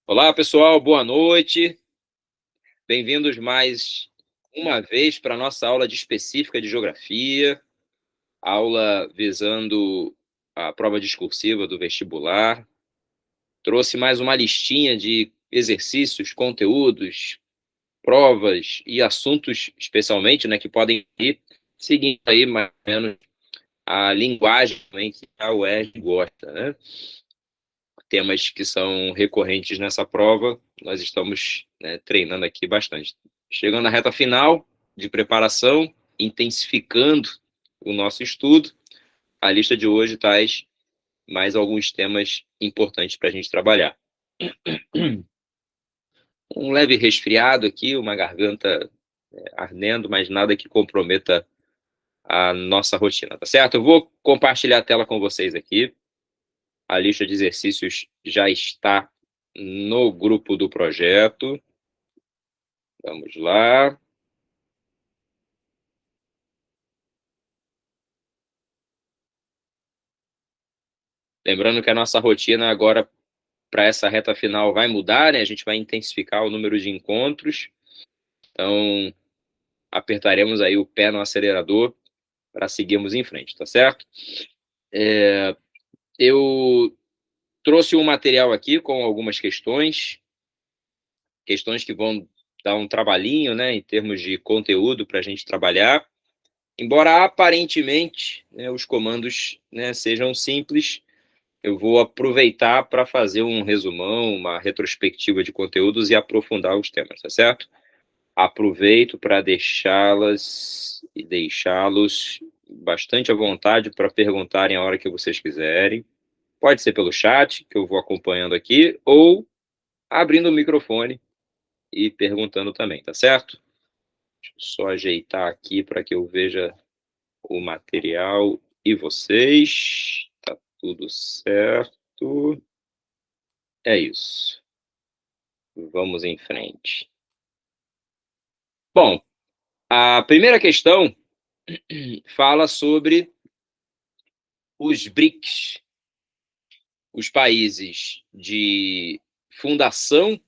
Olá, pessoal, boa noite. Bem-vindos mais uma vez para a nossa aula de específica de geografia, aula visando a prova discursiva do vestibular. Trouxe mais uma listinha de exercícios, conteúdos, provas e assuntos, especialmente, né, que podem ir seguindo aí mais ou menos a linguagem também que a UERJ gosta, né? Temas que são recorrentes nessa prova, nós estamos, né, treinando aqui bastante. Chegando à reta final de preparação, intensificando o nosso estudo, a lista de hoje traz mais alguns temas importantes para a gente trabalhar. Um leve resfriado aqui, uma garganta ardendo, mas nada que comprometa a nossa rotina, tá certo? Eu vou compartilhar a tela com vocês aqui. A lista de exercícios já está no grupo do projeto. Vamos lá. Lembrando que a nossa rotina agora, para essa reta final, vai mudar, né? A gente vai intensificar o número de encontros. Então, apertaremos aí o pé no acelerador para seguirmos em frente, tá certo? Eu trouxe um material aqui com algumas questões que vão dar um trabalhinho, né, em termos de conteúdo para a gente trabalhar. Embora aparentemente, né, os comandos, né, sejam simples, eu vou aproveitar para fazer um resumão, uma retrospectiva de conteúdos e aprofundar os temas, tá certo? Aproveito para deixá-las e deixá-los bastante à vontade para perguntarem a hora que vocês quiserem. Pode ser pelo chat, que eu vou acompanhando aqui, ou abrindo o microfone e perguntando também, tá certo? Deixa eu só ajeitar aqui para que eu veja o material e vocês. Tá tudo certo. É isso. Vamos em frente. Bom, a primeira questão fala sobre os BRICS, os países de fundação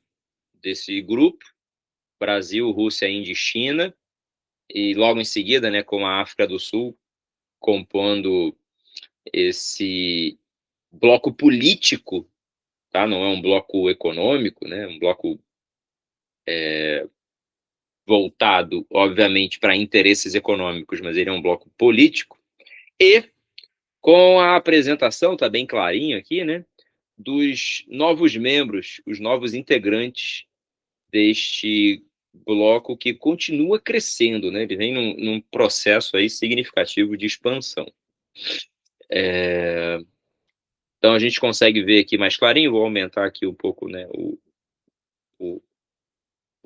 desse grupo, Brasil, Rússia, Índia e China, e logo em seguida, né, com a África do Sul compondo esse bloco político, tá? Não é um bloco econômico, né? Um bloco voltado, obviamente, para interesses econômicos, mas ele é um bloco político. E com a apresentação, está bem clarinho aqui, né, dos novos membros, os novos integrantes deste bloco que continua crescendo, né? Ele vem num processo aí significativo de expansão. Então a gente consegue ver aqui mais clarinho, vou aumentar aqui um pouco, né, o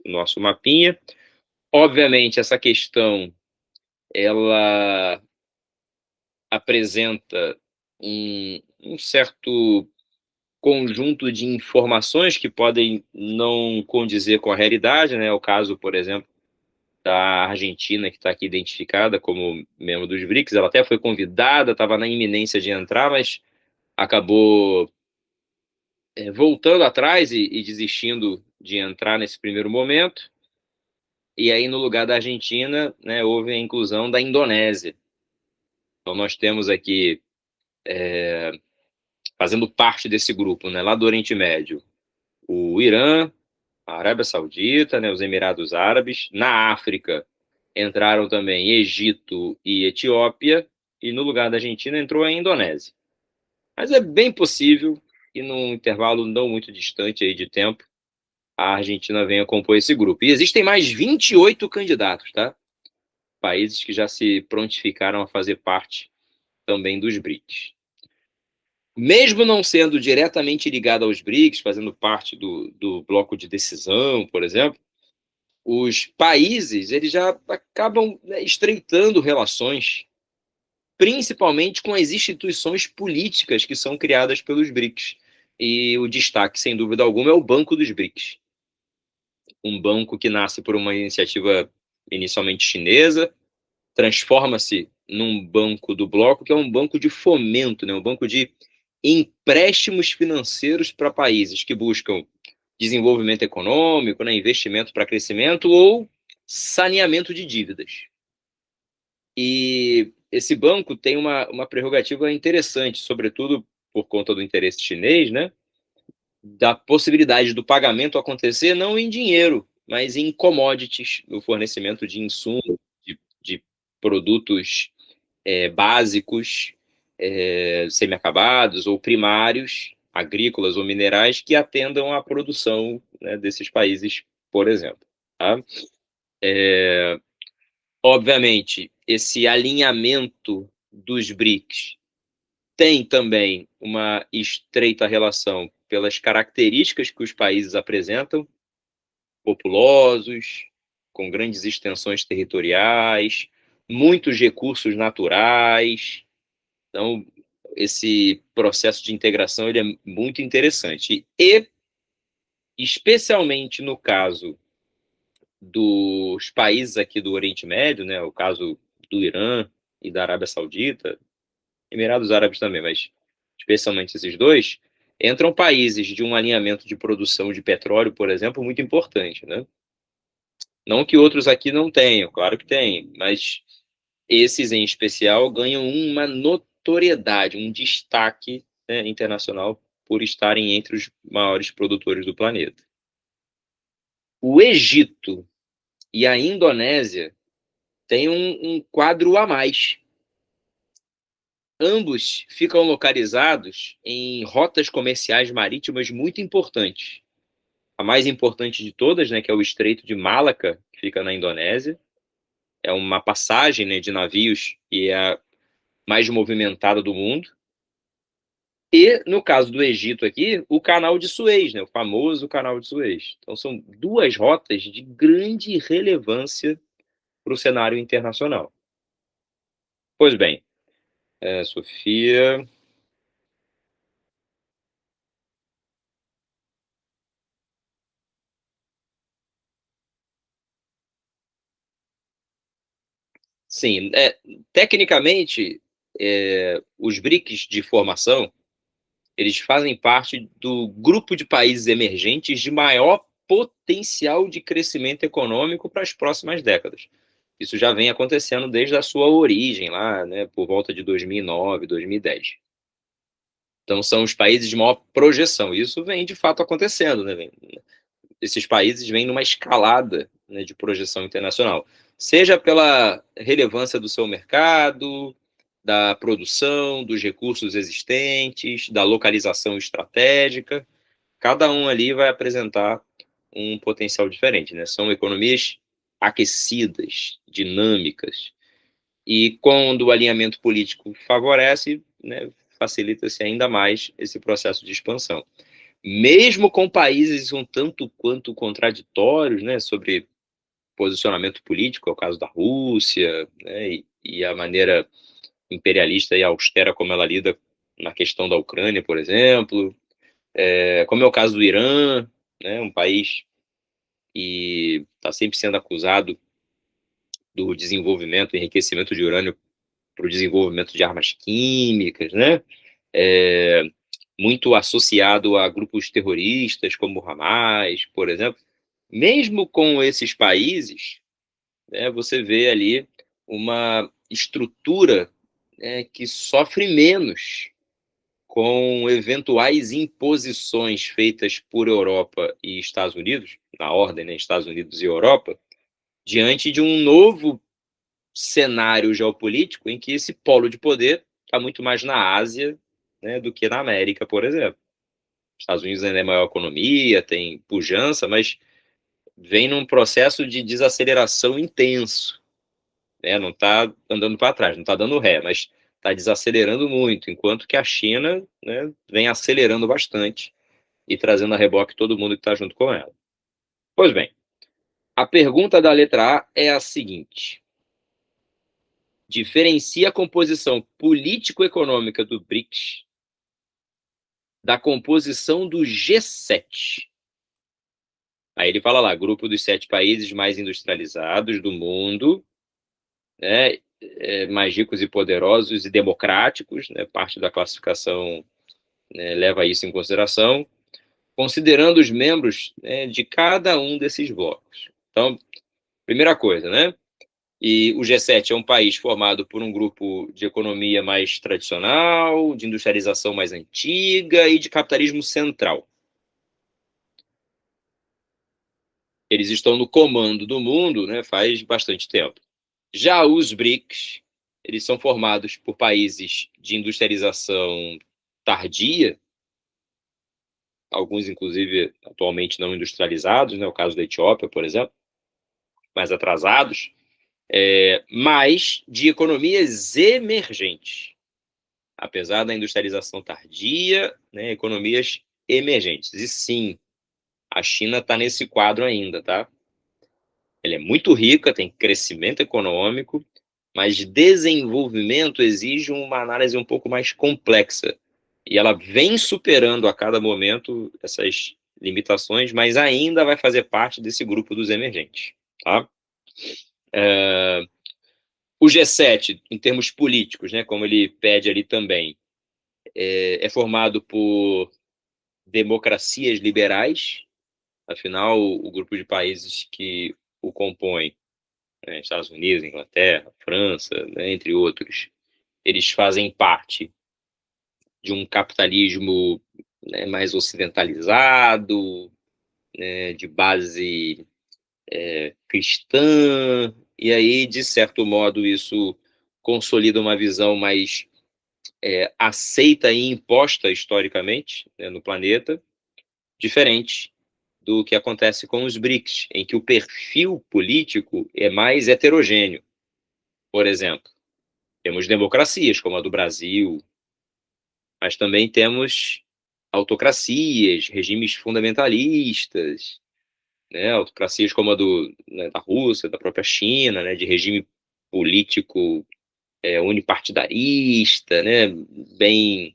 nosso mapinha. Obviamente essa questão ela apresenta um certo conjunto de informações que podem não condizer com a realidade, né? O caso, por exemplo, da Argentina, que está aqui identificada como membro dos BRICS, ela até foi convidada, estava na iminência de entrar, mas acabou voltando atrás e desistindo de entrar nesse primeiro momento. E aí, no lugar da Argentina, né, houve a inclusão da Indonésia. Então, nós temos aqui, fazendo parte desse grupo, né, lá do Oriente Médio, o Irã, a Arábia Saudita, né, os Emirados Árabes. Na África entraram também Egito e Etiópia, e no lugar da Argentina entrou a Indonésia. Mas é bem possível que num intervalo não muito distante aí de tempo, a Argentina venha compor esse grupo. E existem mais 28 candidatos, tá? Países que já se prontificaram a fazer parte também dos BRICS. Mesmo não sendo diretamente ligado aos BRICS, fazendo parte do bloco de decisão, por exemplo, os países eles já acabam, né, estreitando relações, principalmente com as instituições políticas que são criadas pelos BRICS. E o destaque, sem dúvida alguma, é o Banco dos BRICS. Um banco que nasce por uma iniciativa inicialmente chinesa, transforma-se num banco do bloco, que é um banco de fomento, né? Um banco de empréstimos financeiros para países que buscam desenvolvimento econômico, né, investimento para crescimento ou saneamento de dívidas. E esse banco tem uma prerrogativa interessante, sobretudo por conta do interesse chinês, né, da possibilidade do pagamento acontecer não em dinheiro, mas em commodities, no fornecimento de insumos, de produtos básicos, semi-acabados ou primários, agrícolas ou minerais, que atendam à produção, né, desses países, por exemplo. Tá? Obviamente, esse alinhamento dos BRICS tem também uma estreita relação pelas características que os países apresentam, populosos, com grandes extensões territoriais, muitos recursos naturais. Então, esse processo de integração ele é muito interessante. E, especialmente no caso dos países aqui do Oriente Médio, né, o caso do Irã e da Arábia Saudita, Emirados Árabes também, mas especialmente esses dois, entram países de um alinhamento de produção de petróleo, por exemplo, muito importante, né? Não que outros aqui não tenham, claro que tem, mas esses em especial ganham uma notoriedade, um destaque, né, internacional por estarem entre os maiores produtores do planeta. O Egito e a Indonésia têm um quadro a mais. Ambos ficam localizados em rotas comerciais marítimas muito importantes. A mais importante de todas, né, que é o Estreito de Malaca, que fica na Indonésia, é uma passagem, né, de navios e é a mais movimentada do mundo. E, no caso do Egito aqui, o Canal de Suez, né, o famoso Canal de Suez. Então, são duas rotas de grande relevância para o cenário internacional. Pois bem, Sofia. Sim, tecnicamente, os BRICS de formação, eles fazem parte do grupo de países emergentes de maior potencial de crescimento econômico para as próximas décadas. Isso já vem acontecendo desde a sua origem lá, né, por volta de 2009, 2010. Então, são os países de maior projeção. Isso vem, de fato, acontecendo, né? Esses países vêm numa escalada, né, de projeção internacional. Seja pela relevância do seu mercado, da produção, dos recursos existentes, da localização estratégica. Cada um ali vai apresentar um potencial diferente, né? São economias aquecidas, dinâmicas, e quando o alinhamento político favorece, né, facilita-se ainda mais esse processo de expansão. Mesmo com países um tanto quanto contraditórios, né, sobre posicionamento político, é o caso da Rússia, né, e a maneira imperialista e austera como ela lida na questão da Ucrânia, por exemplo, como é o caso do Irã, né, um país que está sempre sendo acusado do desenvolvimento, enriquecimento de urânio para o desenvolvimento de armas químicas, né? É, muito associado a grupos terroristas como o Hamas, por exemplo. Mesmo com esses países, né, você vê ali uma estrutura, né, que sofre menos com eventuais imposições feitas por Europa e Estados Unidos, na ordem, né, Estados Unidos e Europa, diante de um novo cenário geopolítico em que esse polo de poder está muito mais na Ásia, né, do que na América, por exemplo. Os Estados Unidos ainda é a maior economia, tem pujança, mas vem num processo de desaceleração intenso, né? Não está andando para trás, não está dando ré, mas está desacelerando muito, enquanto que a China, né, vem acelerando bastante e trazendo a reboque todo mundo que está junto com ela. Pois bem, a pergunta da letra A é a seguinte: diferencia a composição político-econômica do BRICS da composição do G7. Aí ele fala lá, grupo dos 7 países mais industrializados do mundo, né, mais ricos e poderosos e democráticos, né, parte da classificação, né, leva isso em consideração, considerando os membros, né, de cada um desses blocos. Então, primeira coisa, né? E o G7 é um país formado por um grupo de economia mais tradicional, de industrialização mais antiga e de capitalismo central. Eles estão no comando do mundo, né, faz bastante tempo. Já os BRICS, eles são formados por países de industrialização tardia, alguns, inclusive, atualmente não industrializados, né, o caso da Etiópia, por exemplo, mais atrasados, mas de economias emergentes. Apesar da industrialização tardia, né, economias emergentes. E sim, a China está nesse quadro ainda, tá? Ela é muito rica, tem crescimento econômico, mas desenvolvimento exige uma análise um pouco mais complexa. E ela vem superando a cada momento essas limitações, mas ainda vai fazer parte desse grupo dos emergentes, tá? O G7, em termos políticos, né, como ele pede ali também, é formado por democracias liberais. Afinal, o grupo de países que o compõe, né, Estados Unidos, Inglaterra, França, né, entre outros, eles fazem parte de um capitalismo, né, mais ocidentalizado, né, de base cristã, e aí, de certo modo, isso consolida uma visão mais aceita e imposta historicamente, né, no planeta, diferente do que acontece com os BRICS, em que o perfil político é mais heterogêneo. Por exemplo, temos democracias, como a do Brasil, mas também temos autocracias, regimes fundamentalistas, né, autocracias como a né, da Rússia, da própria China, né, de regime político unipartidarista, né, bem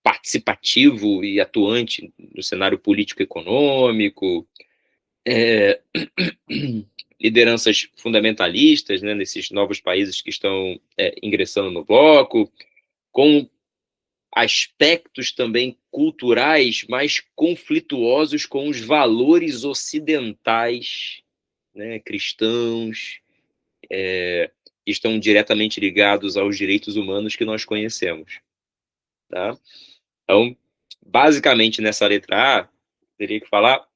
participativo e atuante no cenário político-econômico, lideranças fundamentalistas, né, nesses novos países que estão ingressando no bloco, com aspectos também culturais mais conflituosos com os valores ocidentais, né, cristãos, que estão diretamente ligados aos direitos humanos que nós conhecemos. Tá? Então, basicamente, nessa letra A, teria que falar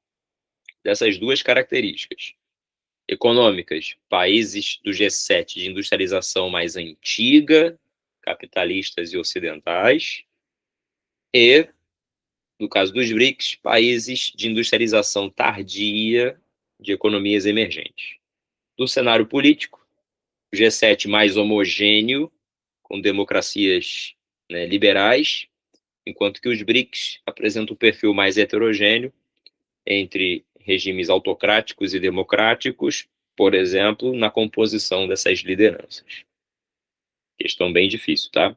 dessas duas características. Econômicas, países do G7 de industrialização mais antiga, capitalistas e ocidentais, e, no caso dos BRICS, países de industrialização tardia de economias emergentes. Do cenário político, o G7 mais homogêneo, com democracias, né, liberais, enquanto que os BRICS apresentam um perfil mais heterogêneo entre regimes autocráticos e democráticos, por exemplo, na composição dessas lideranças. Questão bem difícil, tá?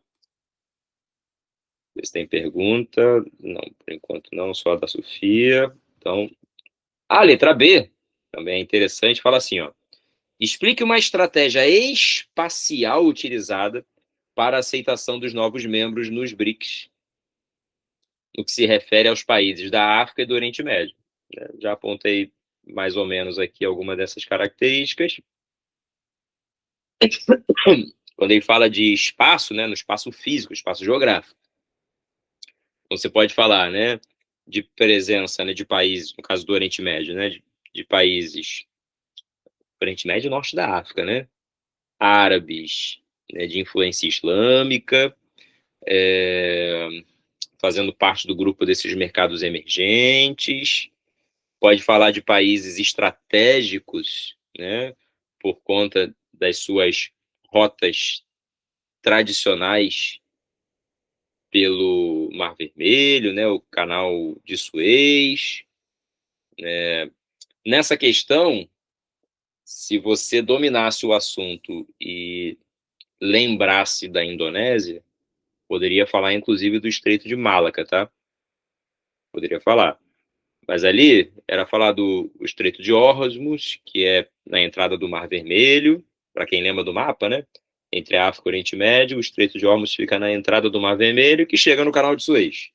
Se tem pergunta. Não, por enquanto não, só a da Sofia. Então, a letra B também é interessante, fala assim, ó. Explique uma estratégia espacial utilizada para a aceitação dos novos membros nos BRICS, no que se refere aos países da África e do Oriente Médio. Já apontei mais ou menos aqui alguma dessas características. Quando ele fala de espaço, né, no espaço físico, espaço geográfico, então você pode falar, né, de presença, né, de países, no caso do Oriente Médio, né, de países Oriente Médio e Norte da África, né, árabes, né, de influência islâmica, fazendo parte do grupo desses mercados emergentes. Pode falar de países estratégicos, né, por conta das suas rotas tradicionais pelo Mar Vermelho, né, o Canal de Suez. Nessa questão, se você dominasse o assunto e lembrasse da Indonésia, poderia falar inclusive do Estreito de Malaca, tá? Poderia falar. Mas ali era falar do Estreito de Hormuz, que é na entrada do Mar Vermelho, para quem lembra do mapa, né? Entre a África e o Oriente Médio, o Estreito de Hormuz fica na entrada do Mar Vermelho, que chega no Canal de Suez.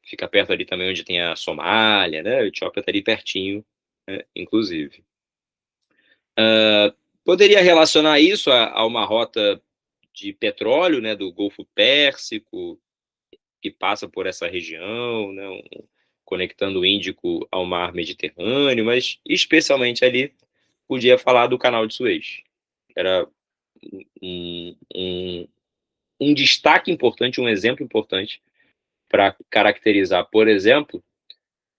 fica perto ali também onde tem a Somália, né? A Etiópia está ali pertinho, né, inclusive. Poderia relacionar isso a uma rota de petróleo, né, do Golfo Pérsico, que passa por essa região, né, conectando o Índico ao mar Mediterrâneo, mas especialmente ali podia falar do Canal de Suez. Era um destaque importante, um exemplo importante para caracterizar, por exemplo,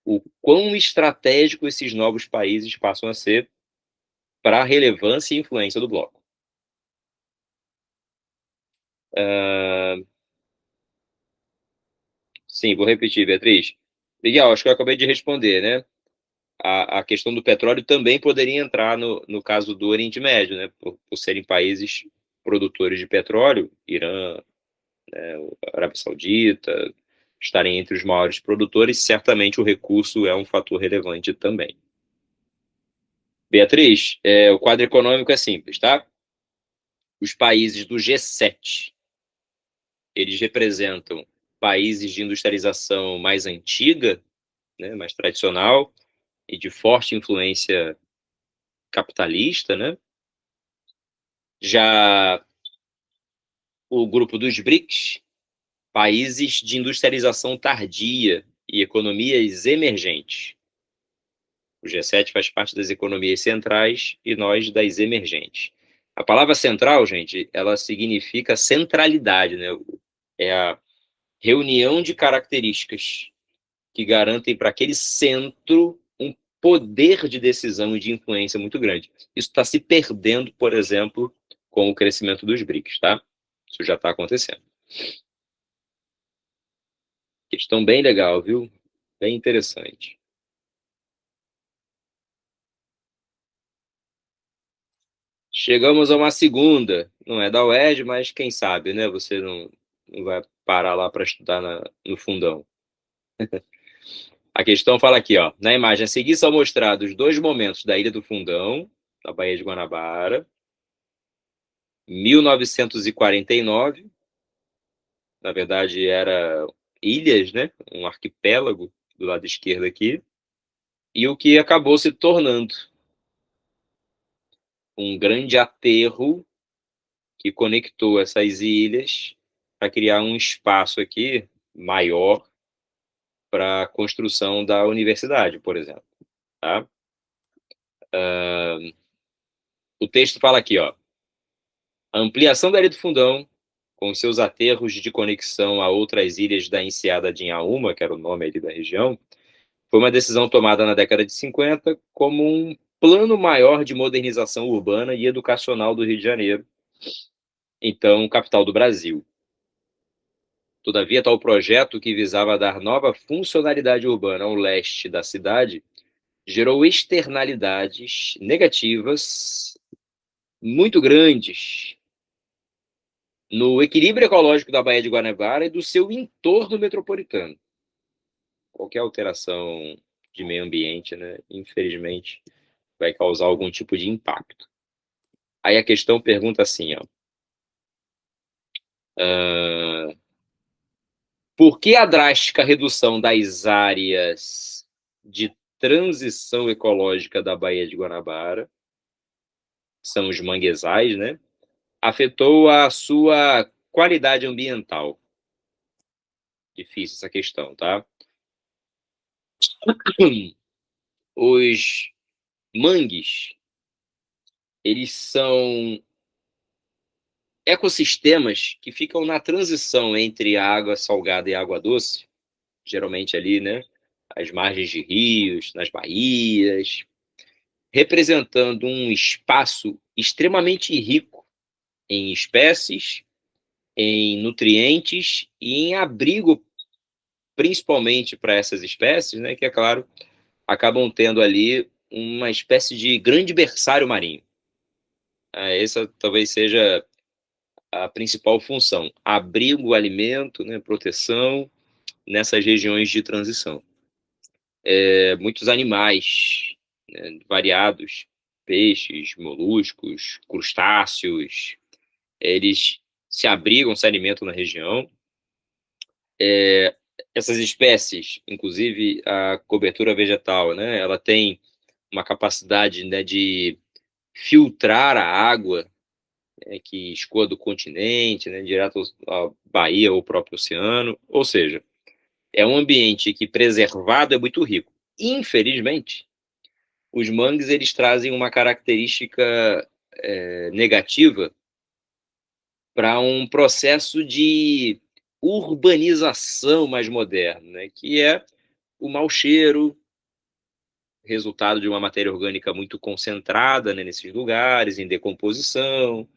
o quão estratégico esses novos países passam a ser para a relevância e influência do bloco. Sim, vou repetir, Beatriz. Miguel, acho que eu acabei de responder, né? A questão do petróleo também poderia entrar no caso do Oriente Médio, né? Por serem países produtores de petróleo, Irã, né, Arábia Saudita, estarem entre os maiores produtores, certamente o recurso é um fator relevante também. Beatriz, o quadro econômico é simples, tá? Os países do G7, eles representam países de industrialização mais antiga, né, mais tradicional e de forte influência capitalista, né? Já o grupo dos BRICS, países de industrialização tardia e economias emergentes. O G7 faz parte das economias centrais e nós das emergentes. A palavra central, gente, ela significa centralidade, né? É a reunião de características que garantem para aquele centro um poder de decisão e de influência muito grande. Isso está se perdendo, por exemplo, com o crescimento dos BRICS, tá? Isso já está acontecendo. Questão bem legal, viu? Bem interessante. Chegamos a uma segunda. Não é da UERJ, mas quem sabe, né? Você não vai parar lá para estudar no fundão. A questão fala aqui, ó. Na imagem a seguir são mostrados dois momentos da Ilha do Fundão, da Baía de Guanabara, 1949. Na verdade, era ilhas, né? Um arquipélago do lado esquerdo aqui. E o que acabou se tornando um grande aterro que conectou essas ilhas para criar um espaço aqui maior para a construção da universidade, por exemplo. Tá? O texto fala aqui, ó, a ampliação da Ilha do Fundão, com seus aterros de conexão a outras ilhas da enseada de Inhaúma, que era o nome ali da região, foi uma decisão tomada na década de 50 como um plano maior de modernização urbana e educacional do Rio de Janeiro, então capital do Brasil. Todavia, tal projeto, que visava dar nova funcionalidade urbana ao leste da cidade, gerou externalidades negativas muito grandes no equilíbrio ecológico da Baía de Guanabara e do seu entorno metropolitano. Qualquer alteração de meio ambiente, né, infelizmente, vai causar algum tipo de impacto. Aí a questão pergunta assim, ó, por que a drástica redução das áreas de transição ecológica da Baía de Guanabara, são os manguezais, né, afetou a sua qualidade ambiental? Difícil essa questão, tá? Os mangues, eles são ecossistemas que ficam na transição entre a água salgada e a água doce, geralmente ali, né, às margens de rios, nas baías, representando um espaço extremamente rico em espécies, em nutrientes e em abrigo, principalmente para essas espécies, né, que, é claro, acabam tendo ali uma espécie de grande berçário marinho. Essa talvez seja a principal função: abrigo, alimento, né, proteção nessas regiões de transição. Muitos animais, né, variados, peixes, moluscos, crustáceos, eles se abrigam, se alimentam na região. essas espécies, inclusive a cobertura vegetal, né, ela tem uma capacidade, né, de filtrar a água, que escoa do continente, né, direto à Baía ou próprio oceano. Ou seja, é um ambiente que, preservado, é muito rico. Infelizmente, os mangues eles trazem uma característica negativa para um processo de urbanização mais moderno, né, que é o mau cheiro, resultado de uma matéria orgânica muito concentrada, né, nesses lugares, em decomposição,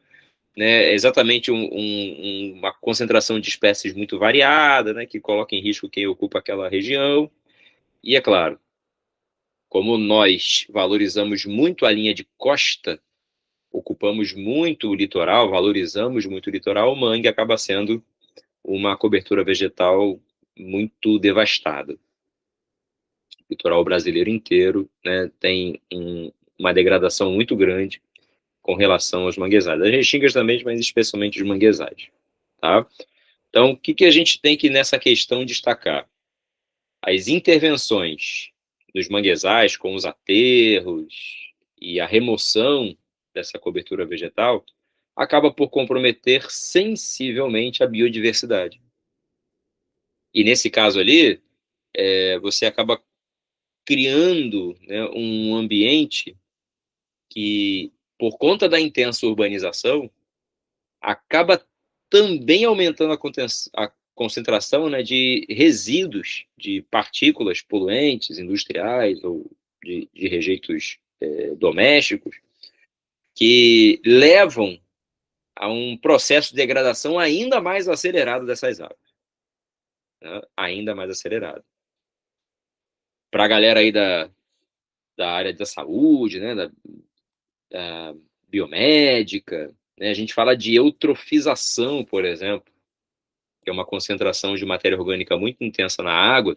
né, exatamente uma concentração de espécies muito variada, né, que coloca em risco quem ocupa aquela região. E, é claro, como nós valorizamos muito a linha de costa, ocupamos muito o litoral, valorizamos muito o litoral, o mangue acaba sendo uma cobertura vegetal muito devastada. O litoral brasileiro inteiro, né, tem uma degradação muito grande com relação aos manguezais. As restingas também, mas especialmente os manguezais. Tá? Então, o que a gente tem que, nessa questão, destacar? As intervenções dos manguezais com os aterros e a remoção dessa cobertura vegetal acaba por comprometer sensivelmente a biodiversidade. E, nesse caso ali, você acaba criando, né, um ambiente que, por conta da intensa urbanização, acaba também aumentando a concentração, né, de resíduos, de partículas poluentes industriais ou de rejeitos domésticos, que levam a um processo de degradação ainda mais acelerado dessas águas, né, ainda mais acelerado. Para a galera aí da área da saúde, né, da biomédica, né, a gente fala de eutrofização, por exemplo, que é uma concentração de matéria orgânica muito intensa na água,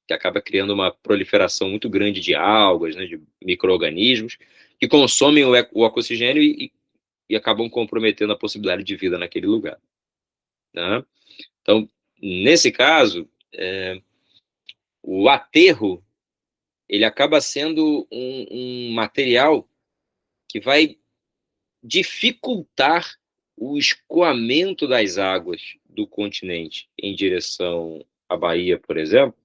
que acaba criando uma proliferação muito grande de algas, né, de micro-organismos, que consomem o oxigênio e acabam comprometendo a possibilidade de vida naquele lugar. Né? Então, nesse caso, o aterro ele acaba sendo um material que vai dificultar o escoamento das águas do continente em direção à Bahia, por exemplo,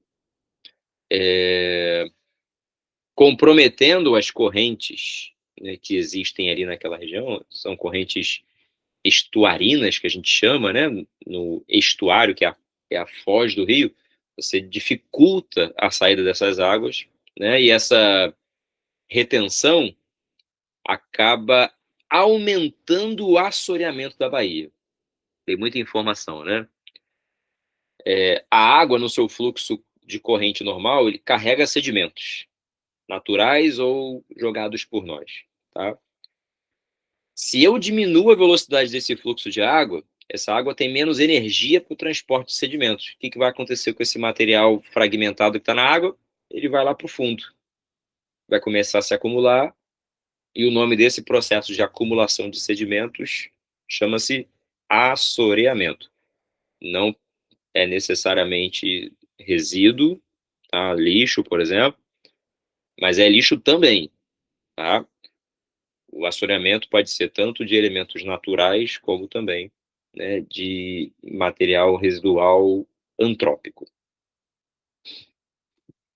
comprometendo as correntes, né, que existem ali naquela região. São correntes estuarinas, que a gente chama, né, no estuário, que é a foz do rio. Você dificulta a saída dessas águas, né, e essa retenção acaba aumentando o assoreamento da Bahia. Tem muita informação, né? A água, no seu fluxo de corrente normal, ele carrega sedimentos naturais ou jogados por nós, tá? Se eu diminuo a velocidade desse fluxo de água, essa água tem menos energia para o transporte de sedimentos. O que vai acontecer com esse material fragmentado que está na água? Ele vai lá para o fundo, vai começar a se acumular, e o nome desse processo de acumulação de sedimentos chama-se assoreamento. Não é necessariamente resíduo, tá? Lixo, por exemplo, mas é lixo também, tá? O assoreamento pode ser tanto de elementos naturais, como também, né, de material residual antrópico.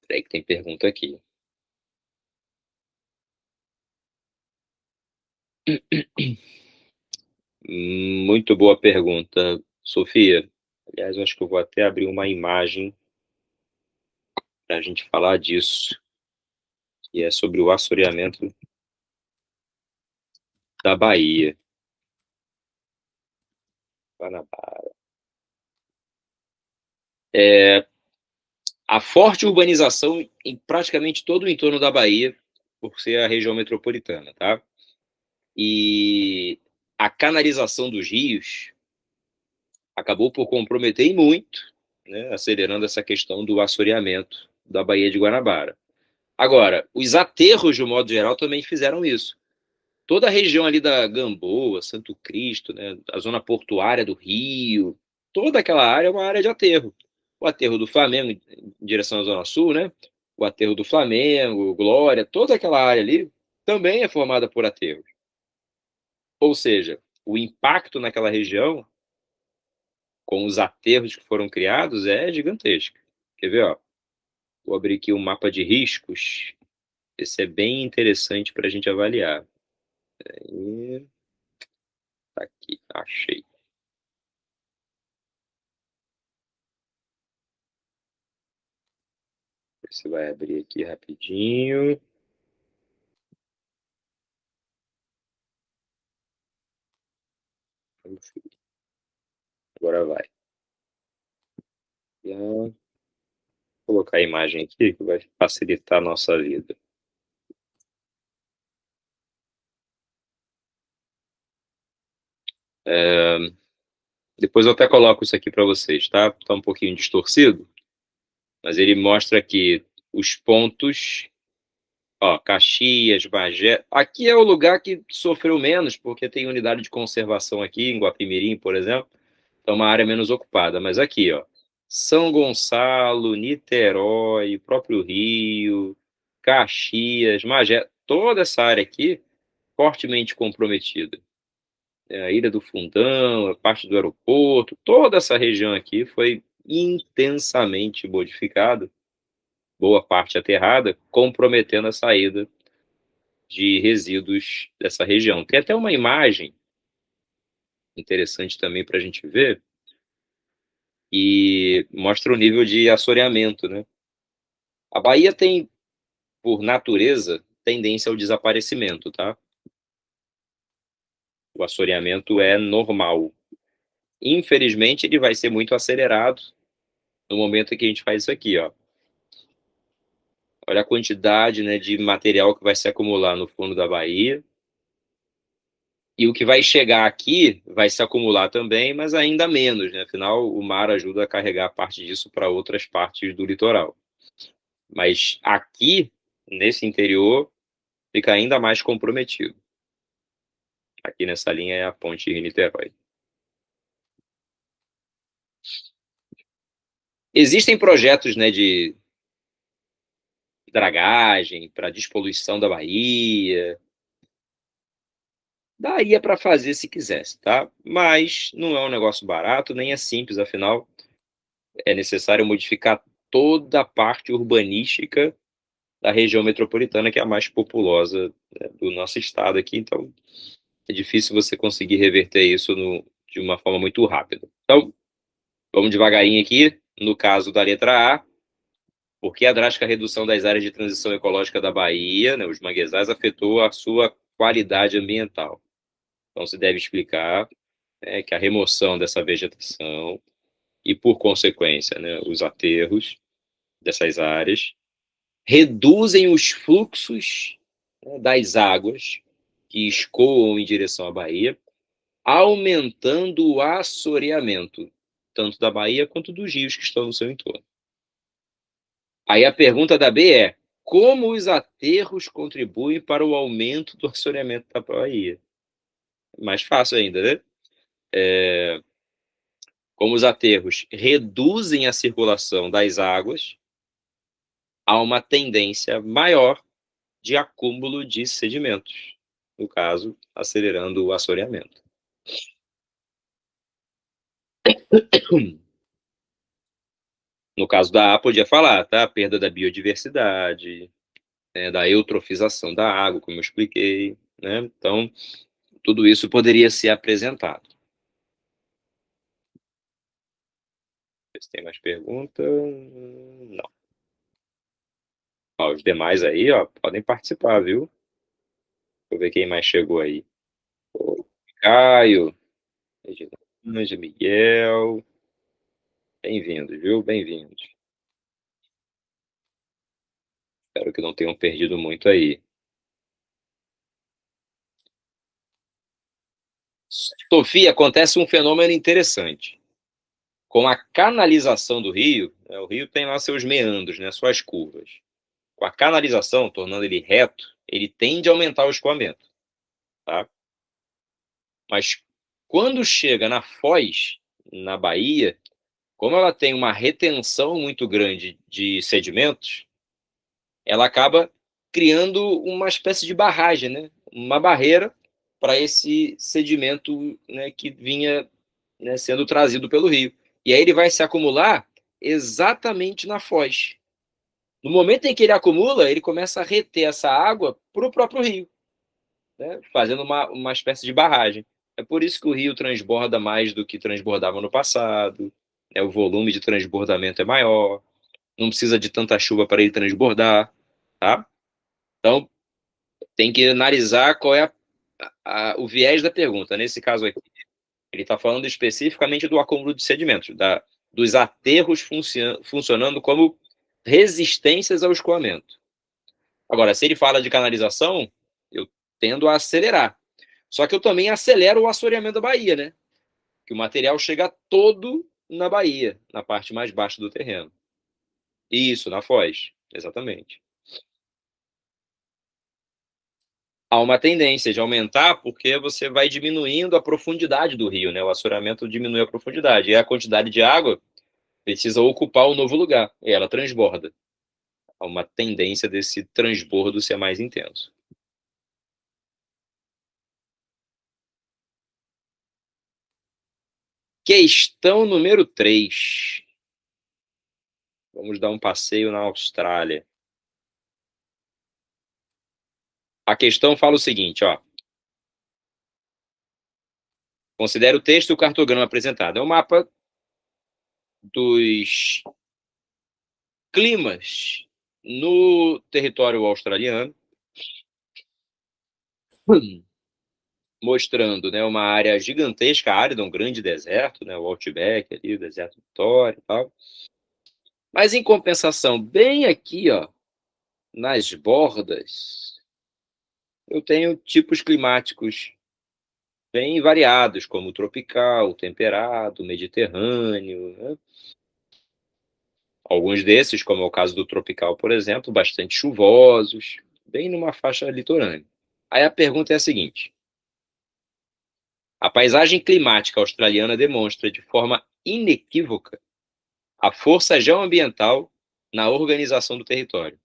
Peraí que tem pergunta aqui. Muito boa pergunta, Sofia. Aliás, eu acho que eu vou até abrir uma imagem para a gente falar disso, que é sobre o assoreamento da Bahia. Guanabara. A forte urbanização em praticamente todo o entorno da Bahia, por ser a região metropolitana, tá? E a canalização dos rios acabou por comprometer muito, né, acelerando essa questão do assoreamento da Baía de Guanabara. Agora, os aterros, de um modo geral, também fizeram isso. Toda a região ali da Gamboa, Santo Cristo, né, a zona portuária do Rio, toda aquela área é uma área de aterro. o aterro do Flamengo, em direção à Zona Sul, né? O aterro do Flamengo, Glória, toda aquela área ali também é formada por aterros. Ou seja, o impacto naquela região, com os aterros que foram criados, é gigantesco. Quer ver, ó? Vou abrir aqui um mapa de riscos. Esse é bem interessante para a gente avaliar. E tá aqui, achei. Você vai abrir aqui rapidinho. Agora vai. Vou colocar a imagem aqui que vai facilitar a nossa vida. Depois eu até coloco isso aqui para vocês, tá? Tá um pouquinho distorcido, mas ele mostra aqui os pontos. Ó, Caxias, Bagé. Aqui é o lugar que sofreu menos, porque tem unidade de conservação aqui, em Guapimirim, por exemplo. Então, uma área menos ocupada. Mas aqui, ó, São Gonçalo, Niterói, próprio Rio, Caxias, Magé, toda essa área aqui, fortemente comprometida. A Ilha do Fundão, a parte do aeroporto, toda essa região aqui foi intensamente modificada, boa parte aterrada, comprometendo a saída de resíduos dessa região. Tem até uma imagem interessante também para a gente ver, e mostra o nível de assoreamento, né? A Bahia tem, por natureza, tendência ao desaparecimento, tá? O assoreamento é normal. Infelizmente, ele vai ser muito acelerado no momento em que a gente faz isso aqui, ó. Olha a quantidade, né, de material que vai se acumular no fundo da Bahia. E o que vai chegar aqui vai se acumular também, mas ainda menos, né? Afinal, o mar ajuda a carregar parte disso para outras partes do litoral. Mas aqui, nesse interior, fica ainda mais comprometido. Aqui nessa linha é a ponte Rio-Niterói. Existem projetos, né, de dragagem para despoluição da Bahia. Daria para fazer se quisesse, tá? Mas não é um negócio barato, nem é simples, afinal, é necessário modificar toda a parte urbanística da região metropolitana, que é a mais populosa, né, do nosso estado aqui, então é difícil você conseguir reverter isso de uma forma muito rápida. Então, vamos devagarinho aqui, no caso da letra A, porque a drástica redução das áreas de transição ecológica da Bahia, né, os manguezais, afetou a sua qualidade ambiental. Então, se deve explicar, que a remoção dessa vegetação e, por consequência, né, os aterros dessas áreas reduzem os fluxos, né, das águas que escoam em direção à Bahia, aumentando o assoreamento, tanto da Bahia quanto dos rios que estão no seu entorno. Aí a pergunta da B é: como os aterros contribuem para o aumento do assoreamento da Bahia? Mais fácil ainda, né? Como os aterros reduzem a circulação das águas, há uma tendência maior de acúmulo de sedimentos, no caso, acelerando o assoreamento. No caso da A, podia falar, tá? A perda da biodiversidade, né, da eutrofização da água, como eu expliquei, né? Então, tudo isso poderia ser apresentado. Se tem mais perguntas? Não. Ó, os demais aí, ó, podem participar, viu? Deixa eu ver quem mais chegou aí. O Caio, Reginaldo, Miguel. Bem-vindos, viu? Bem-vindos. Espero que não tenham perdido muito aí. Sofia, acontece um fenômeno interessante. Com a canalização do rio, né, o rio tem lá seus meandros, né, suas curvas. Com a canalização, tornando ele reto, ele tende a aumentar o escoamento, tá? Mas quando chega na foz, na Bahia, Como ela tem uma retenção muito grande de sedimentos, ela acaba criando uma espécie de barragem, né? Uma barreira para esse sedimento, né, que vinha, né, sendo trazido pelo rio. E aí ele vai se acumular exatamente na foz. No momento em que ele acumula, ele começa a reter essa água para o próprio rio, né, fazendo uma espécie de barragem. É por isso que o rio transborda mais do que transbordava no passado, né, o volume de transbordamento é maior, não precisa de tanta chuva para ele transbordar, tá? Então, tem que analisar qual é o viés da pergunta. Nesse caso aqui, ele está falando especificamente do acúmulo de sedimentos, dos aterros funcionando como resistências ao escoamento. Agora, se ele fala de canalização, eu tendo a acelerar. Só que eu também acelero o assoreamento da baía, né? Que o material chega todo na baía, na parte mais baixa do terreno. Isso, na foz, exatamente. Há uma tendência de aumentar porque você vai diminuindo a profundidade do rio, né? O assoreamento diminui a profundidade e a quantidade de água precisa ocupar o novo lugar e ela transborda. Há uma tendência desse transbordo ser mais intenso. Questão número 3. Vamos dar um passeio na Austrália. A questão fala o seguinte, ó. Considere o texto e o cartograma apresentado. É um mapa dos climas no território australiano, mostrando, né, uma área gigantesca, árida, um grande deserto, né, o Outback ali, o deserto Victoria e tal. Mas em compensação, bem aqui, ó, nas bordas, eu tenho tipos climáticos bem variados, como o tropical, o temperado, o mediterrâneo, né? Alguns desses, como é o caso do tropical, por exemplo, bastante chuvosos, bem numa faixa litorânea. Aí a pergunta é a seguinte: a paisagem climática australiana demonstra de forma inequívoca a força geoambiental na organização do território.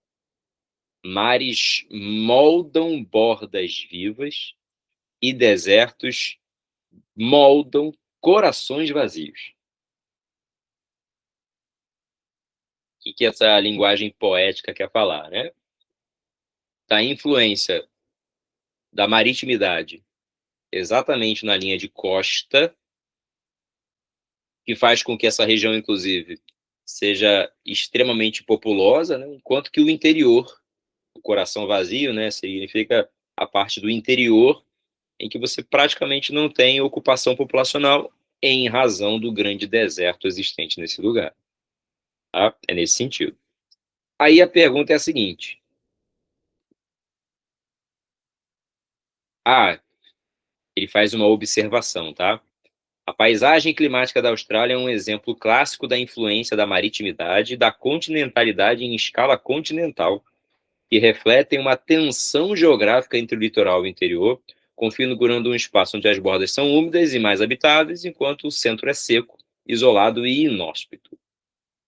Mares moldam bordas vivas e desertos moldam corações vazios. O que essa linguagem poética quer falar, né? Da influência da maritimidade exatamente na linha de costa, que faz com que essa região, inclusive, seja extremamente populosa, né? Enquanto que o interior, o coração vazio, né, significa a parte do interior em que você praticamente não tem ocupação populacional em razão do grande deserto existente nesse lugar. Tá? É nesse sentido. Aí a pergunta é a seguinte: ele faz uma observação, tá? A paisagem climática da Austrália é um exemplo clássico da influência da maritimidade e da continentalidade em escala continental, que refletem uma tensão geográfica entre o litoral e o interior, configurando um espaço onde as bordas são úmidas e mais habitáveis, enquanto o centro é seco, isolado e inóspito.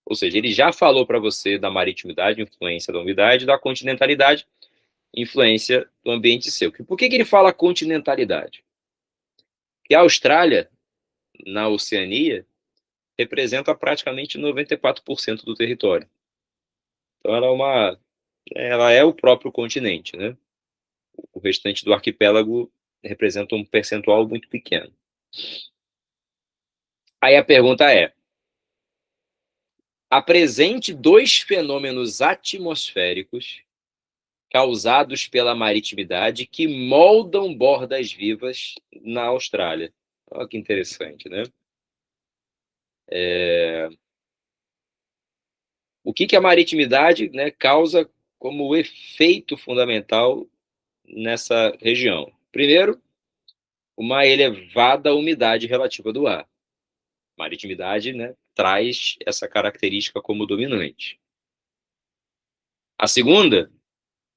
Ou seja, ele já falou para você da maritimidade, influência da umidade, da continentalidade, influência do ambiente seco. E por que ele fala continentalidade? Porque a Austrália, na Oceania, representa praticamente 94% do território. Então ela é o próprio continente, né? O restante do arquipélago representa um percentual muito pequeno. Aí a pergunta é: apresente 2 fenômenos atmosféricos causados pela maritimidade que moldam bordas vivas na Austrália. Olha que interessante, né? O que a maritimidade, né, causa como efeito fundamental nessa região? Primeiro, uma elevada umidade relativa do ar. Maritimidade, né, traz essa característica como dominante. A segunda,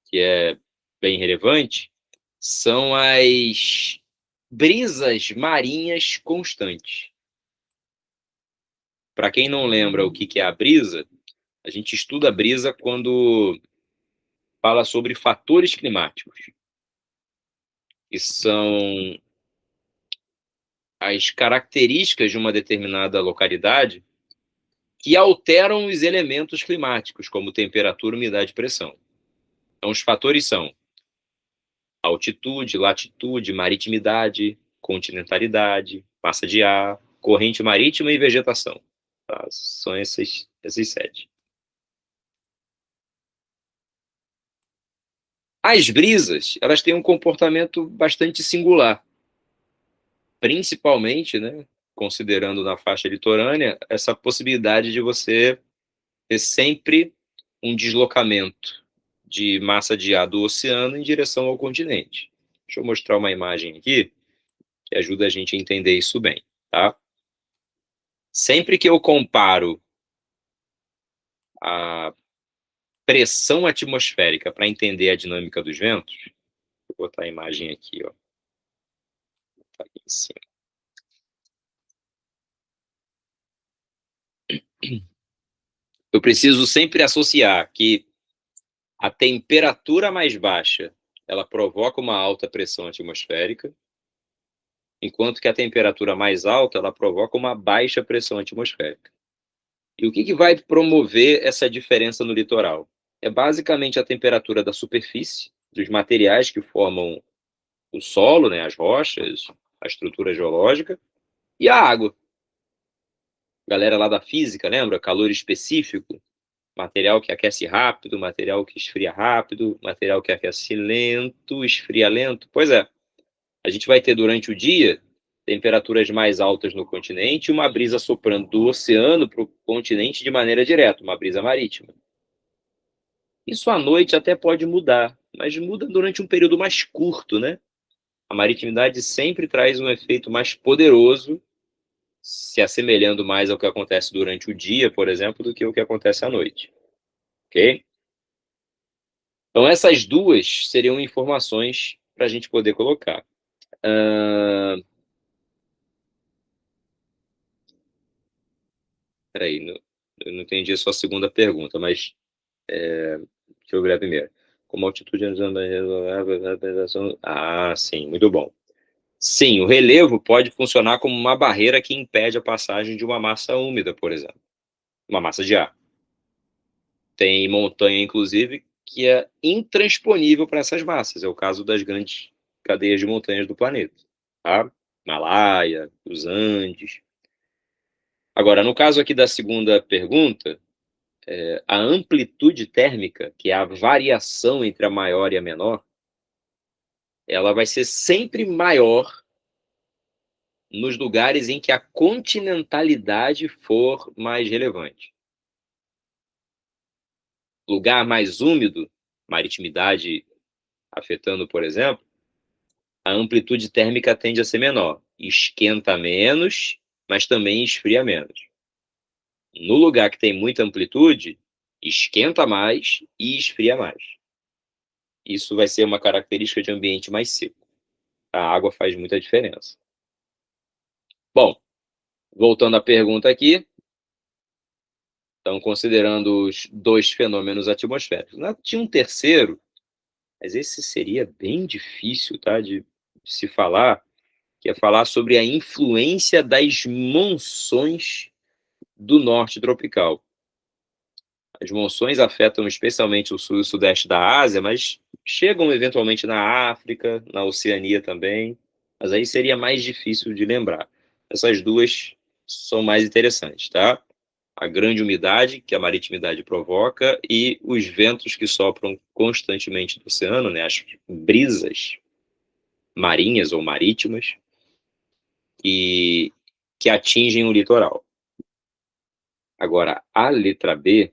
que é bem relevante, são as brisas marinhas constantes. Para quem não lembra o que é a brisa, a gente estuda a brisa quando fala sobre fatores climáticos, que são as características de uma determinada localidade que alteram os elementos climáticos, como temperatura, umidade e pressão. Então, os fatores são altitude, latitude, maritimidade, continentalidade, massa de ar, corrente marítima e vegetação. Tá? São esses 7. As brisas, elas têm um comportamento bastante singular, principalmente, né, considerando na faixa litorânea, essa possibilidade de você ter sempre um deslocamento de massa de ar do oceano em direção ao continente. Deixa eu mostrar uma imagem aqui que ajuda a gente a entender isso bem, tá? Sempre que eu comparo a pressão atmosférica para entender a dinâmica dos ventos, vou botar a imagem aqui, ó, tá aqui em cima. Eu preciso sempre associar que a temperatura mais baixa, ela provoca uma alta pressão atmosférica, enquanto que a temperatura mais alta, ela provoca uma baixa pressão atmosférica. E o que vai promover essa diferença no litoral? É basicamente a temperatura da superfície, dos materiais que formam o solo, né, as rochas, a estrutura geológica, e a água. Galera lá da física, lembra? Calor específico, material que aquece rápido, material que esfria rápido, material que aquece lento, esfria lento. Pois é, a gente vai ter durante o dia temperaturas mais altas no continente e uma brisa soprando do oceano para o continente de maneira direta, uma brisa marítima. Isso à noite até pode mudar, mas muda durante um período mais curto, né? A maritimidade sempre traz um efeito mais poderoso, se assemelhando mais ao que acontece durante o dia, por exemplo, do que o que acontece à noite. Ok? Então, essas duas seriam informações para a gente poder colocar. Peraí, eu não entendi a sua segunda pergunta, mas deixa eu ver a primeira. Como a altitude... Ah, sim, muito bom. Sim, o relevo pode funcionar como uma barreira que impede a passagem de uma massa úmida, por exemplo. Uma massa de ar. Tem montanha, inclusive, que é intransponível para essas massas. É o caso das grandes cadeias de montanhas do planeta. Tá? Himalaia, os Andes. Agora, no caso aqui da segunda pergunta, a amplitude térmica, que é a variação entre a maior e a menor, ela vai ser sempre maior nos lugares em que a continentalidade for mais relevante. Lugar mais úmido, maritimidade afetando, por exemplo, a amplitude térmica tende a ser menor. Esquenta menos, mas também esfria menos. No lugar que tem muita amplitude, esquenta mais e esfria mais. Isso vai ser uma característica de ambiente mais seco. A água faz muita diferença. Bom, voltando à pergunta aqui, então, considerando os dois fenômenos atmosféricos. Tinha um terceiro, mas esse seria bem difícil, tá, de se falar, que é falar sobre a influência das monções do norte tropical. As monções afetam especialmente o sul e o sudeste da Ásia, mas chegam eventualmente na África, na Oceania também, mas aí seria mais difícil de lembrar. Essas duas são mais interessantes, tá? A grande umidade que a maritimidade provoca e os ventos que sopram constantemente do oceano, né, as brisas marinhas ou marítimas que atingem o litoral. Agora, a letra B,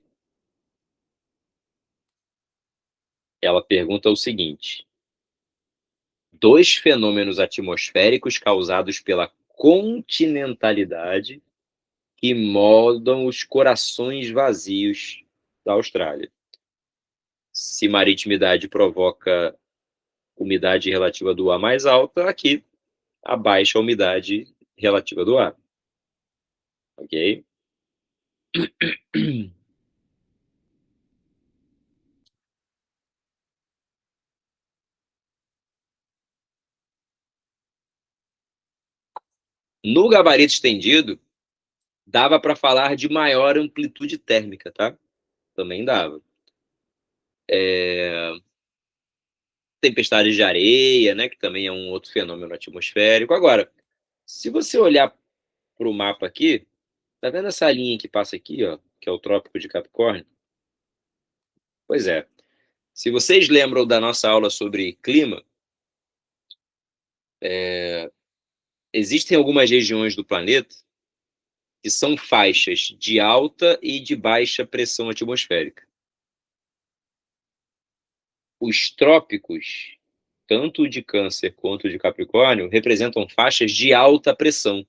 ela pergunta o seguinte: dois fenômenos atmosféricos causados pela continentalidade que moldam os corações vazios da Austrália. Se maritimidade provoca umidade relativa do ar mais alta, aqui a baixa umidade relativa do ar. Ok? No gabarito estendido, dava para falar de maior amplitude térmica, tá? Também dava. Tempestades de areia, né, que também é um outro fenômeno atmosférico. Agora, se você olhar para o mapa aqui, tá vendo essa linha que passa aqui, ó, que é o Trópico de Capricórnio? Pois é. Se vocês lembram da nossa aula sobre clima, existem algumas regiões do planeta que são faixas de alta e de baixa pressão atmosférica. Os trópicos, tanto de Câncer quanto de Capricórnio, representam faixas de alta pressão.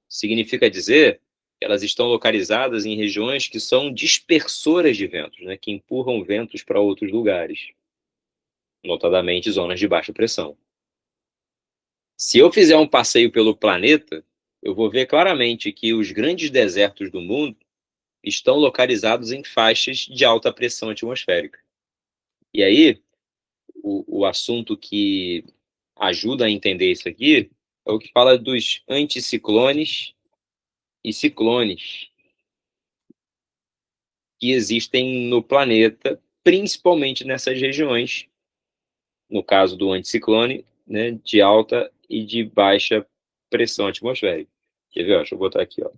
Significa dizer que elas estão localizadas em regiões que são dispersoras de ventos, né, que empurram ventos para outros lugares, notadamente zonas de baixa pressão. Se eu fizer um passeio pelo planeta, eu vou ver claramente que os grandes desertos do mundo estão localizados em faixas de alta pressão atmosférica. E aí, o assunto que ajuda a entender isso aqui é o que fala dos anticiclones e ciclones que existem no planeta, principalmente nessas regiões, no caso do anticiclone, né, de alta e de baixa pressão atmosférica. Quer ver? Ó, deixa eu botar aqui, ó.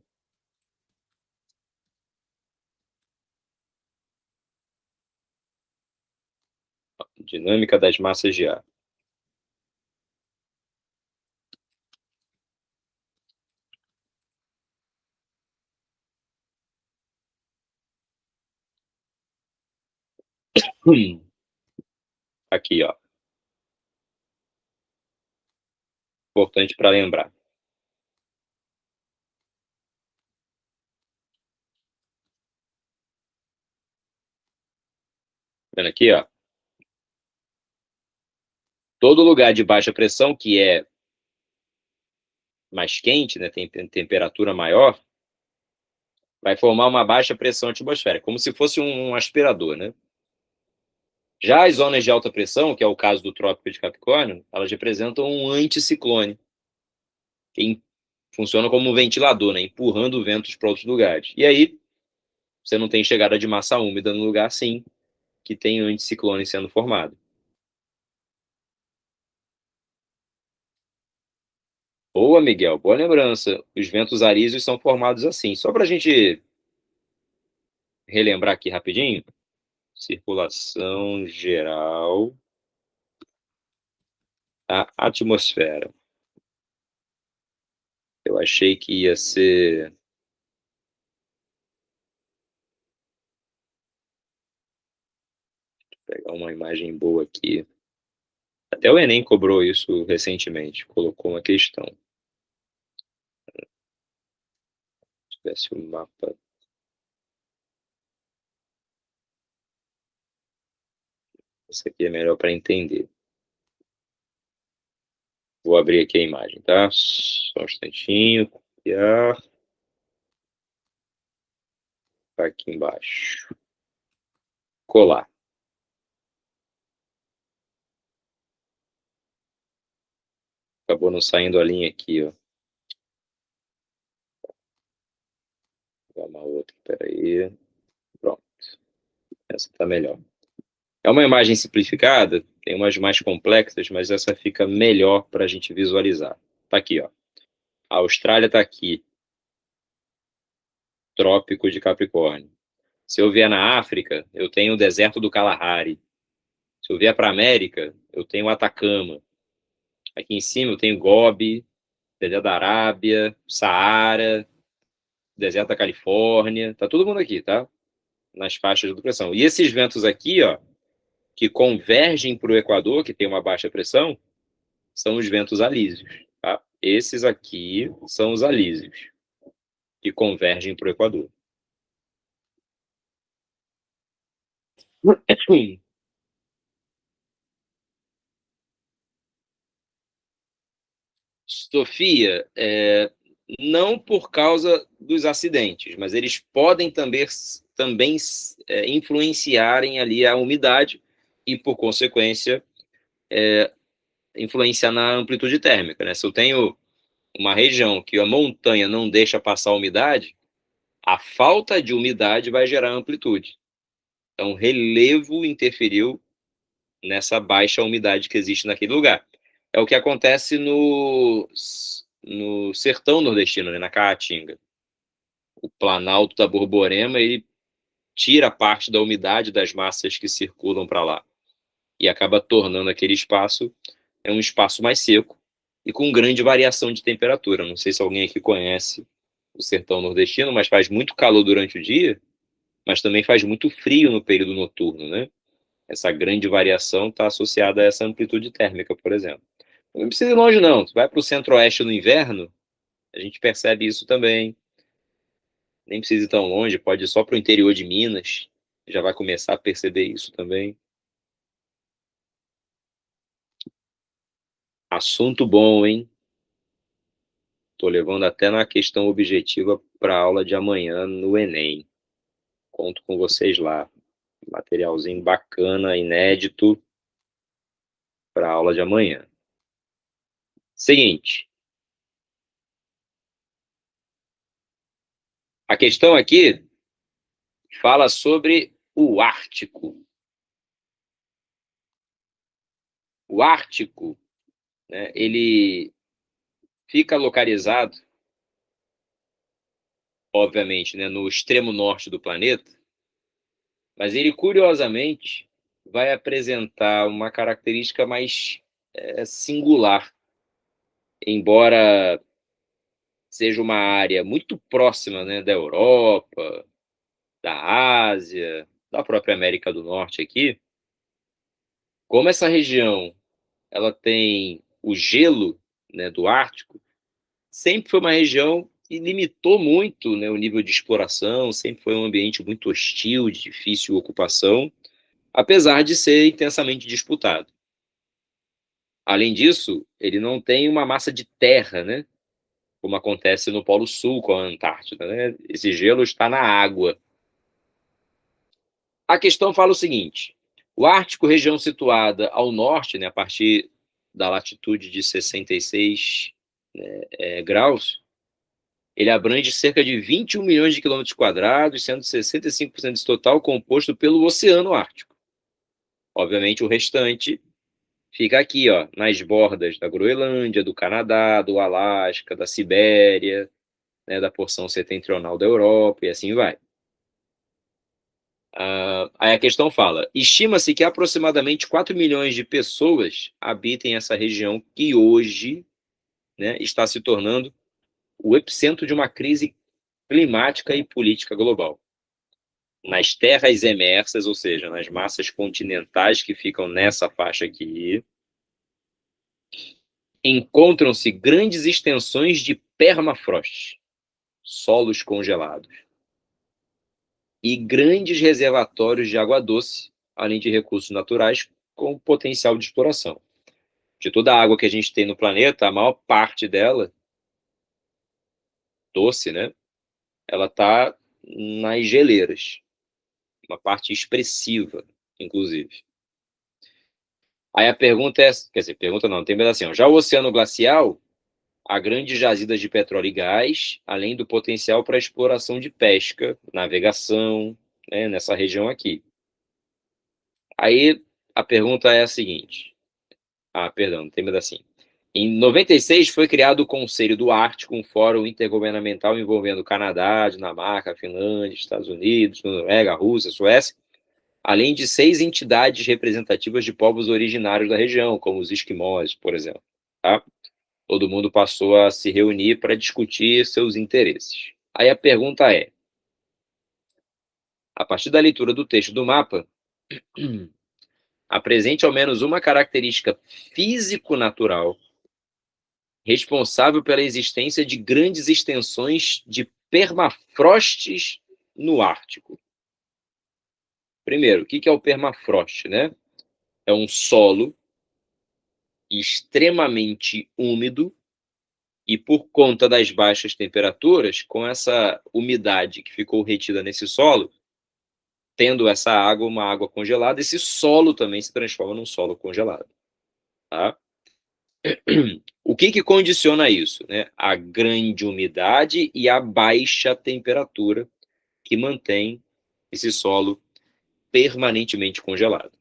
Dinâmica das massas de ar. Aqui, ó. Importante para lembrar. Vendo aqui, ó. Todo lugar de baixa pressão, que é mais quente, né, tem temperatura maior, vai formar uma baixa pressão atmosférica, como se fosse um aspirador, né? Já as zonas de alta pressão, que é o caso do Trópico de Capricórnio, elas representam um anticiclone, que funciona como um ventilador, né, empurrando ventos para outros lugares. E aí, você não tem chegada de massa úmida no lugar, sim, que tem anticiclone sendo formado. Boa, Miguel, boa lembrança. Os ventos arísios são formados assim. Só para a gente relembrar aqui rapidinho, circulação geral da atmosfera. Eu achei que ia ser. Vou pegar uma imagem boa aqui. Até o Enem cobrou isso recentemente, colocou uma questão. Se tivesse um mapa. Isso aqui é melhor para entender. Vou abrir aqui a imagem, tá? Só um instantinho. Copiar. Tá aqui embaixo. Colar. Acabou não saindo a linha aqui, ó. Vou dar uma outra, peraí. Pronto. Essa tá melhor. É uma imagem simplificada, tem umas mais complexas, mas essa fica melhor para a gente visualizar. Tá aqui, ó. A Austrália tá aqui. Trópico de Capricórnio. Se eu vier na África, eu tenho o deserto do Kalahari. Se eu vier para a América, eu tenho o Atacama. Aqui em cima eu tenho Gobi, deserto da Arábia, Saara, deserto da Califórnia. Tá todo mundo aqui, tá? Nas faixas de pressão. E esses ventos aqui, ó, que convergem para o Equador, que tem uma baixa pressão, são os ventos alísios, tá? Esses aqui são os alísios, que convergem para o Equador. Sofia, não por causa dos acidentes, mas eles podem também influenciarem ali a umidade e, por consequência, influenciar na amplitude térmica, né? Se eu tenho uma região que a montanha não deixa passar a umidade, a falta de umidade vai gerar amplitude. Então, o relevo interferiu nessa baixa umidade que existe naquele lugar. É o que acontece no sertão nordestino, né, na Caatinga. O Planalto da Borborema, ele tira parte da umidade das massas que circulam para lá e acaba tornando aquele espaço um espaço mais seco e com grande variação de temperatura. Não sei se alguém aqui conhece o sertão nordestino, mas faz muito calor durante o dia, mas também faz muito frio no período noturno, né? Essa grande variação está associada a essa amplitude térmica, por exemplo. Não precisa ir longe, não. Você vai para o centro-oeste no inverno, a gente percebe isso também. Nem precisa ir tão longe, pode ir só para o interior de Minas, já vai começar a perceber isso também. Assunto bom, hein? Tô levando até na questão objetiva para a aula de amanhã no Enem. Conto com vocês lá. Materialzinho bacana, inédito para a aula de amanhã. Seguinte. A questão aqui fala sobre o Ártico. O Ártico, né, ele fica localizado, obviamente, né, no extremo norte do planeta, mas ele, curiosamente, vai apresentar uma característica mais singular, embora seja uma área muito próxima, né, da Europa, da Ásia, da própria América do Norte aqui. Como essa região ela tem o gelo, né, do Ártico, sempre foi uma região que limitou muito, né, o nível de exploração, sempre foi um ambiente muito hostil, de difícil ocupação, apesar de ser intensamente disputado. Além disso, ele não tem uma massa de terra, né, como acontece no Polo Sul com a Antártida, né? Esse gelo está na água. A questão fala o seguinte: o Ártico, região situada ao norte, né, a partir da latitude de 66 graus, ele abrange cerca de 21 milhões de quilômetros quadrados, sendo 65% desse total composto pelo Oceano Ártico. Obviamente, o restante fica aqui, ó, nas bordas da Groenlândia, do Canadá, do Alasca, da Sibéria, né, da porção setentrional da Europa, e assim vai. Aí a questão fala: estima-se que aproximadamente 4 milhões de pessoas habitem essa região que hoje, né, está se tornando o epicentro de uma crise climática e política global. Nas terras emersas, ou seja, nas massas continentais que ficam nessa faixa aqui, encontram-se grandes extensões de permafrost, solos congelados, e grandes reservatórios de água doce, além de recursos naturais com potencial de exploração. De toda a água que a gente tem no planeta, a maior parte dela, doce, né, ela está nas geleiras, uma parte expressiva, inclusive. Aí a pergunta é, quer dizer, pergunta não, tem assim, ó, já o oceano glacial, há grandes jazidas de petróleo e gás, além do potencial para exploração de pesca, navegação, né, nessa região aqui. Aí a pergunta é a seguinte, perdão, tem assim. Em 96 foi criado o Conselho do Ártico, um fórum intergovernamental envolvendo Canadá, Dinamarca, Finlândia, Estados Unidos, Noruega, Rússia, Suécia, além de 6 entidades representativas de povos originários da região, como os esquimós, por exemplo. Tá? Todo mundo passou a se reunir para discutir seus interesses. Aí a pergunta é, a partir da leitura do texto do mapa, apresente ao menos uma característica físico-natural responsável pela existência de grandes extensões de permafrostes no Ártico. Primeiro, o que é o permafrost, né? É um solo extremamente úmido E por conta das baixas temperaturas, com essa umidade que ficou retida nesse solo, tendo essa água, uma água congelada, esse solo também se transforma num solo congelado, tá? O que condiciona isso, né? A grande umidade e a baixa temperatura que mantém esse solo permanentemente congelado.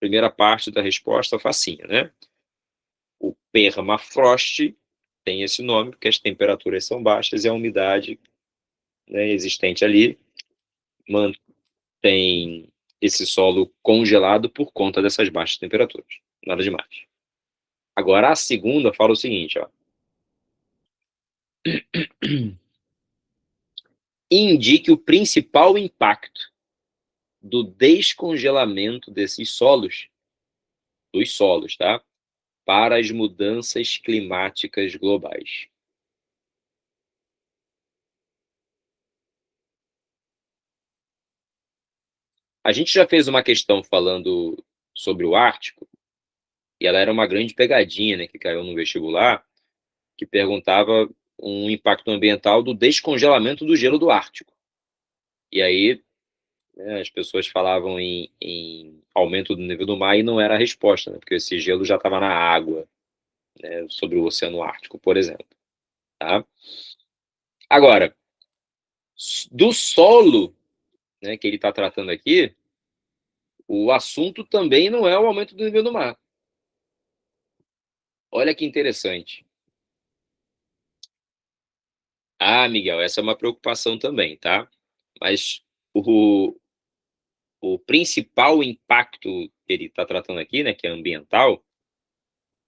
Primeira parte da resposta, facinha, né? O permafrost tem esse nome porque as temperaturas são baixas e a umidade, né, existente ali mantém esse solo congelado por conta dessas baixas temperaturas. Nada demais. Agora, a segunda fala o seguinte, ó. Indique o principal impacto do descongelamento desses solos, dos solos, tá? Para as mudanças climáticas globais. A gente já fez uma questão falando sobre o Ártico, e ela era uma grande pegadinha, né, que caiu no vestibular, que perguntava um impacto ambiental do descongelamento do gelo do Ártico. E aí, né, as pessoas falavam em aumento do nível do mar e não era a resposta, né, porque esse gelo já estava na água, né, sobre o Oceano Ártico, por exemplo. Tá? Agora, do solo, né, que ele está tratando aqui, o assunto também não é o aumento do nível do mar. Olha que interessante. Ah, Miguel, essa é uma preocupação também, tá? Mas o, o principal impacto que ele está tratando aqui, né, que é ambiental,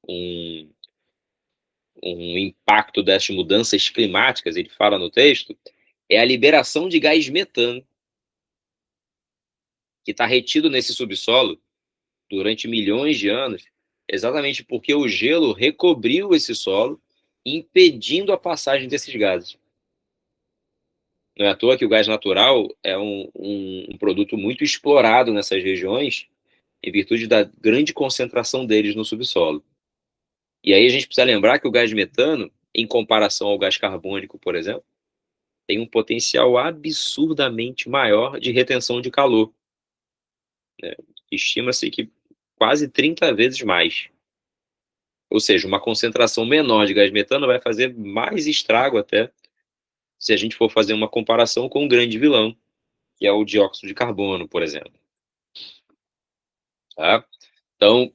um, um impacto dessas mudanças climáticas, ele fala no texto, é a liberação de gás metano, que está retido nesse subsolo durante milhões de anos, exatamente porque o gelo recobriu esse solo, impedindo a passagem desses gases. Não é à toa que o gás natural é um produto muito explorado nessas regiões, em virtude da grande concentração deles no subsolo. E aí a gente precisa lembrar que o gás metano, em comparação ao gás carbônico, por exemplo, tem um potencial absurdamente maior de retenção de calor, né? Estima-se que quase 30 vezes mais. Ou seja, uma concentração menor de gás metano vai fazer mais estrago até se a gente for fazer uma comparação com um grande vilão, que é o dióxido de carbono, por exemplo. Tá? Então,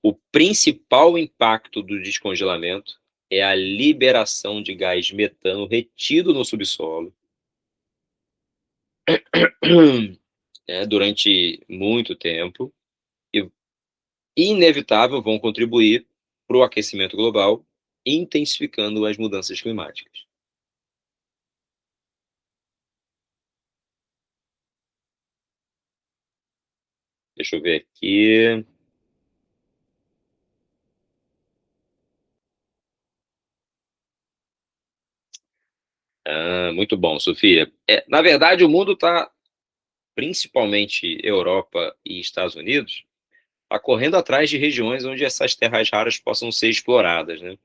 o principal impacto do descongelamento é a liberação de gás metano retido no subsolo, né, durante muito tempo, e inevitável vão contribuir para o aquecimento global, intensificando as mudanças climáticas. Deixa eu ver aqui. Ah, muito bom, Sofia. Na verdade, o mundo está, principalmente Europa e Estados Unidos, está correndo atrás de regiões onde essas terras raras possam ser exploradas, né?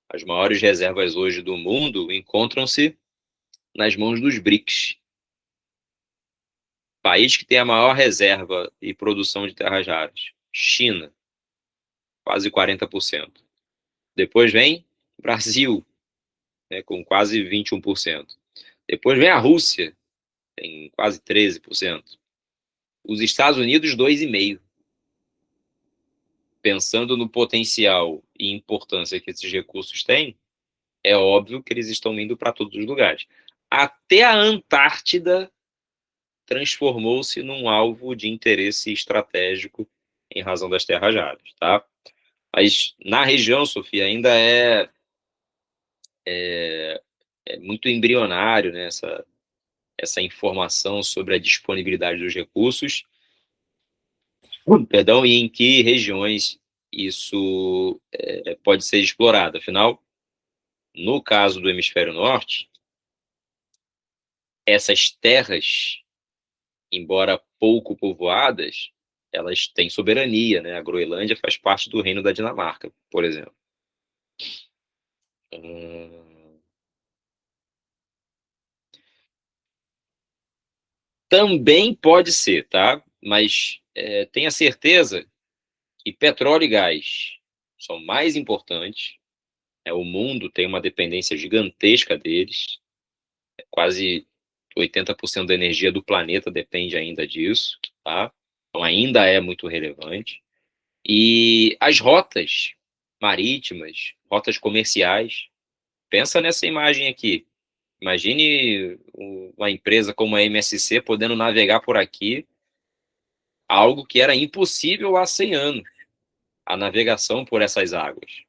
As maiores reservas hoje do mundo encontram-se nas mãos dos BRICS. País que tem a maior reserva e produção de terras raras. China, quase 40%. Depois vem Brasil, né, com quase 21%. Depois vem a Rússia, tem quase 13%. Os Estados Unidos, 2,5%. Pensando no potencial e importância que esses recursos têm, é óbvio que eles estão indo para todos os lugares. Até a Antártida transformou-se num alvo de interesse estratégico em razão das terras raras, tá? Mas na região, Sofia, ainda é, é muito embrionário, né, essa informação sobre a disponibilidade dos recursos, perdão, e em que regiões isso pode ser explorado. Afinal, no caso do hemisfério norte, essas terras, embora pouco povoadas, elas têm soberania, né? A Groenlândia faz parte do reino da Dinamarca, por exemplo. Hum, Também pode ser, tá? Mas tenha certeza que petróleo e gás são mais importantes. O mundo tem uma dependência gigantesca deles. Quase 80% da energia do planeta depende ainda disso, tá? Então ainda é muito relevante. E as rotas marítimas, rotas comerciais, pensa nessa imagem aqui. Imagine uma empresa como a MSC podendo navegar por aqui, algo que era impossível há 100 anos, a navegação por essas águas.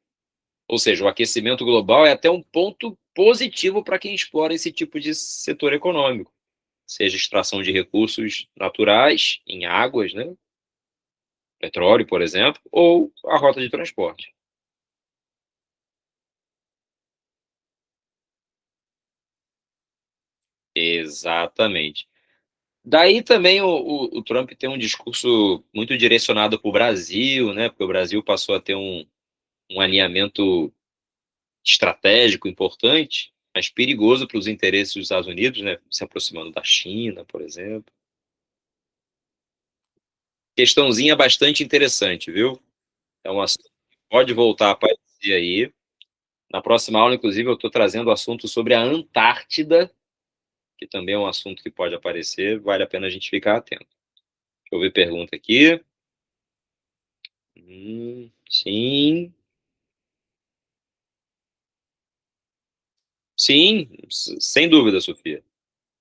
Ou seja, o aquecimento global é até um ponto positivo para quem explora esse tipo de setor econômico, seja extração de recursos naturais em águas, né? Petróleo, por exemplo, ou a rota de transporte. Exatamente. Daí também o Trump tem um discurso muito direcionado para o Brasil, né? Porque o Brasil passou a ter um alinhamento estratégico importante, mas perigoso para os interesses dos Estados Unidos, né? Se aproximando da China, por exemplo. Questãozinha bastante interessante, viu? Então, pode voltar a aparecer aí. Na próxima aula, inclusive, eu estou trazendo o assunto sobre a Antártida, que também é um assunto que pode aparecer, vale a pena a gente ficar atento. Deixa eu ver pergunta aqui. Sim. Sim, sem dúvida, Sofia.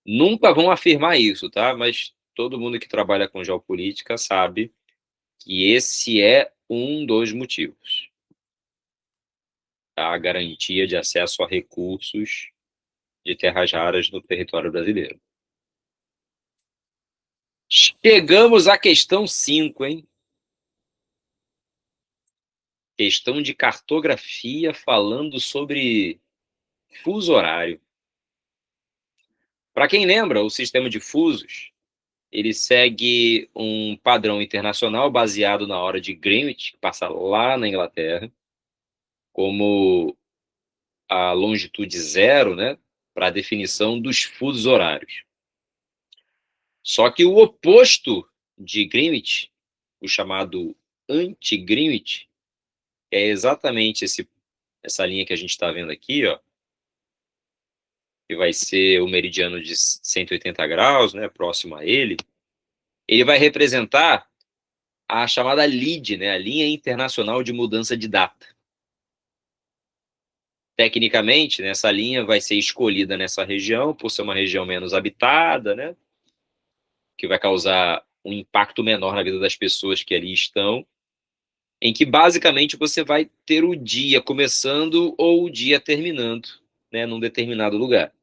Nunca vão afirmar isso, tá? Mas todo mundo que trabalha com geopolítica sabe que esse é um dos motivos, tá? A garantia de acesso a recursos de terras raras no território brasileiro. Chegamos à questão 5, hein? Questão de cartografia falando sobre fuso horário. Para quem lembra, o sistema de fusos, ele segue um padrão internacional baseado na hora de Greenwich, que passa lá na Inglaterra, como a longitude zero, né, para a definição dos fusos horários. Só que o oposto de Greenwich, o chamado anti-Greenwich, é exatamente essa linha que a gente está vendo aqui, ó, que vai ser o meridiano de 180 graus, né, próximo a ele. Ele vai representar a chamada LID, né, a Linha Internacional de Mudança de Data. Tecnicamente, né, essa linha vai ser escolhida nessa região, por ser uma região menos habitada, né, que vai causar um impacto menor na vida das pessoas que ali estão, em que basicamente você vai ter o dia começando ou o dia terminando, né, num determinado lugar.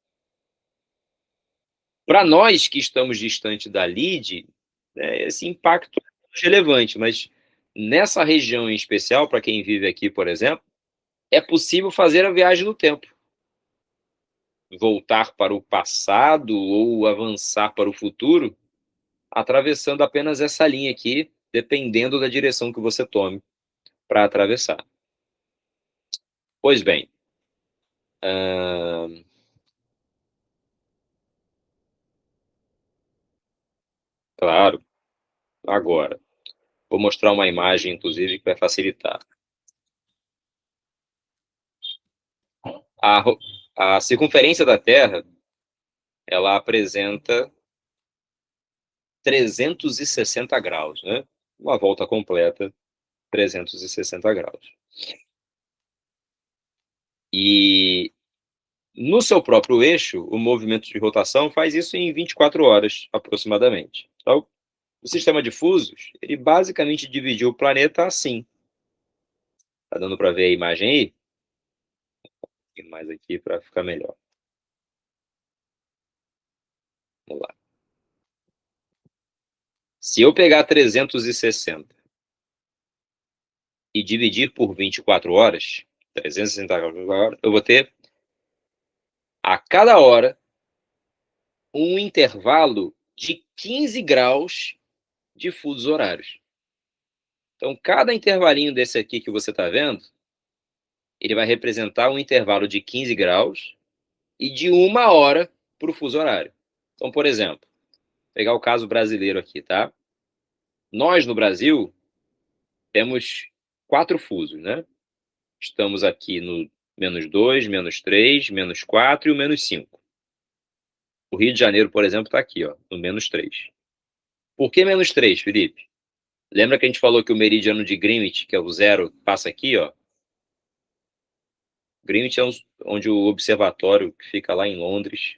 Para nós que estamos distante da LID, né, esse impacto é relevante, mas nessa região em especial, para quem vive aqui, por exemplo, é possível fazer a viagem no tempo. Voltar para o passado ou avançar para o futuro, atravessando apenas essa linha aqui, dependendo da direção que você tome para atravessar. Pois bem, claro, agora, vou mostrar uma imagem, inclusive, que vai facilitar. A, a circunferência da Terra, ela apresenta 360 graus, né? Uma volta completa, 360 graus. E no seu próprio eixo, o movimento de rotação faz isso em 24 horas, aproximadamente. Então, o sistema de fusos, ele basicamente dividiu o planeta assim. Tá dando para ver a imagem aí? Tem mais aqui para ficar melhor. Vamos lá. Se eu pegar 360 e dividir por 24 horas, 360 horas, eu vou ter a cada hora um intervalo de 15 graus de fusos horários. Então, cada intervalinho desse aqui que você está vendo, ele vai representar um intervalo de 15 graus e de 1 hora para o fuso horário. Então, por exemplo, vou pegar o caso brasileiro aqui, tá? Nós, no Brasil, temos 4 fusos, né? Estamos aqui no -2, -3, -4 e o -5. O Rio de Janeiro, por exemplo, está aqui, ó, no -3. Por que -3, Felipe? Lembra que a gente falou que o meridiano de Greenwich, que é o 0, passa aqui, ó? Greenwich é onde o observatório, que fica lá em Londres,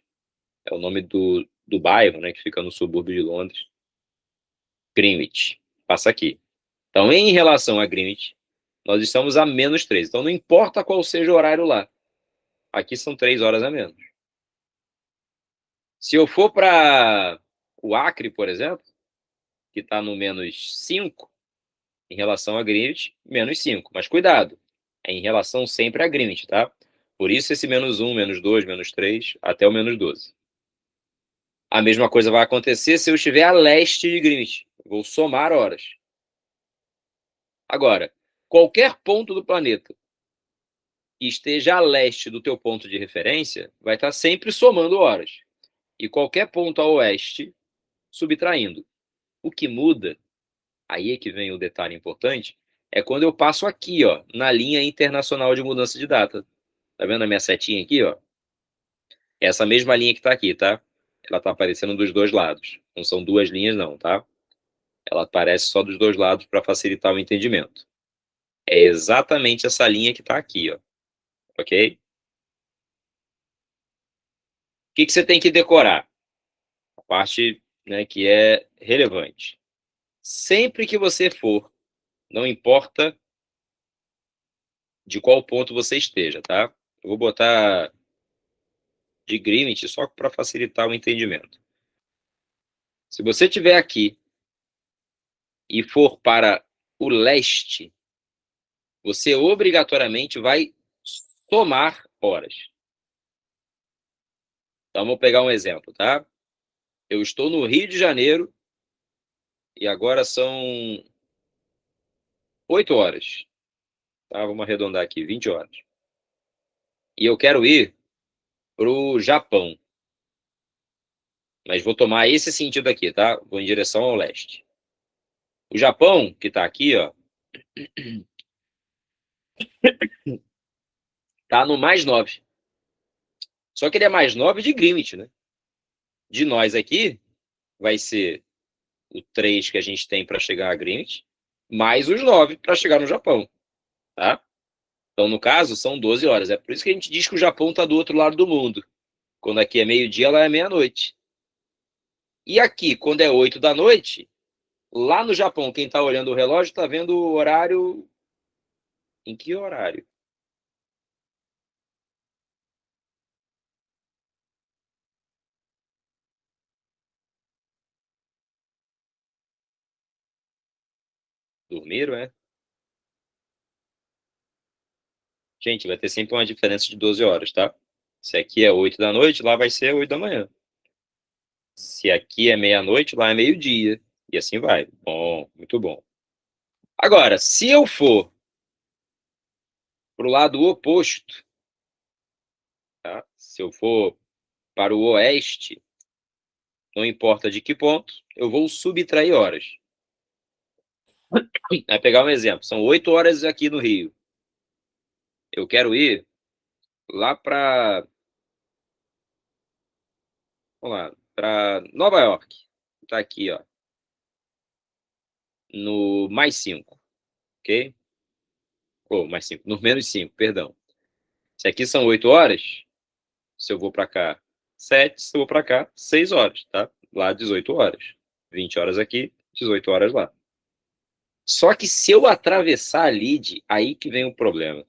é o nome do bairro, né, que fica no subúrbio de Londres. Greenwich, passa aqui. Então, em relação a Greenwich, nós estamos a -3. Então, não importa qual seja o horário lá. Aqui são 3 horas a menos. Se eu for para o Acre, por exemplo, que está no -5, em relação a Greenwich, -5. Mas cuidado, é em relação sempre a Greenwich, tá? Por isso esse -1, -2, -3, até o -12. A mesma coisa vai acontecer se eu estiver a leste de Greenwich. Vou somar horas. Agora, qualquer ponto do planeta que esteja a leste do teu ponto de referência vai estar sempre somando horas. E qualquer ponto a oeste, subtraindo. O que muda, aí é que vem o detalhe importante, é quando eu passo aqui, ó, na linha internacional de mudança de data. Tá vendo a minha setinha aqui, ó? Essa mesma linha que tá aqui, tá? Ela tá aparecendo dos dois lados. Não são duas linhas, não, tá? Ela aparece só dos dois lados para facilitar o entendimento. É exatamente essa linha que tá aqui, ó. Ok? O que você tem que decorar? A parte, né, que é relevante. Sempre que você for, não importa de qual ponto você esteja, tá? Eu vou botar de Greenwich só para facilitar o entendimento. Se você estiver aqui e for para o leste, você obrigatoriamente vai somar horas. Então, vamos pegar um exemplo, tá? Eu estou no Rio de Janeiro e agora são 8 horas. Tá? Vamos arredondar aqui, 20 horas. E eu quero ir para o Japão. Mas vou tomar esse sentido aqui, tá? Vou em direção ao leste. O Japão, que está aqui, ó, tá no +9. Só que ele é +9 de Greenwich, né? De nós aqui, vai ser o 3 que a gente tem para chegar a Greenwich, mais os 9 para chegar no Japão, tá? Então, no caso, são 12 horas. É por isso que a gente diz que o Japão está do outro lado do mundo. Quando aqui é meio-dia, lá é meia-noite. E aqui, quando é 8 da noite, lá no Japão, quem está olhando o relógio está vendo o horário... Em que horário? Dormiram, é? Gente, vai ter sempre uma diferença de 12 horas, tá? Se aqui é 8 da noite, lá vai ser 8 da manhã. Se aqui é meia-noite, lá é meio-dia. E assim vai. Bom, muito bom. Agora, se eu for para o lado oposto, tá? Se eu for para o oeste, não importa de que ponto, eu vou subtrair horas. Vai pegar um exemplo. São 8 horas aqui no Rio. Eu quero ir lá para... Vamos lá. Para Nova York. Tá aqui, ó. No +5. Ok? Ou +5. No -5, perdão. Se aqui são 8 horas, se eu vou para cá 7, se eu vou para cá 6 horas, tá? Lá 18 horas. 20 horas aqui, 18 horas lá. Só que se eu atravessar a lide, aí que vem o problema.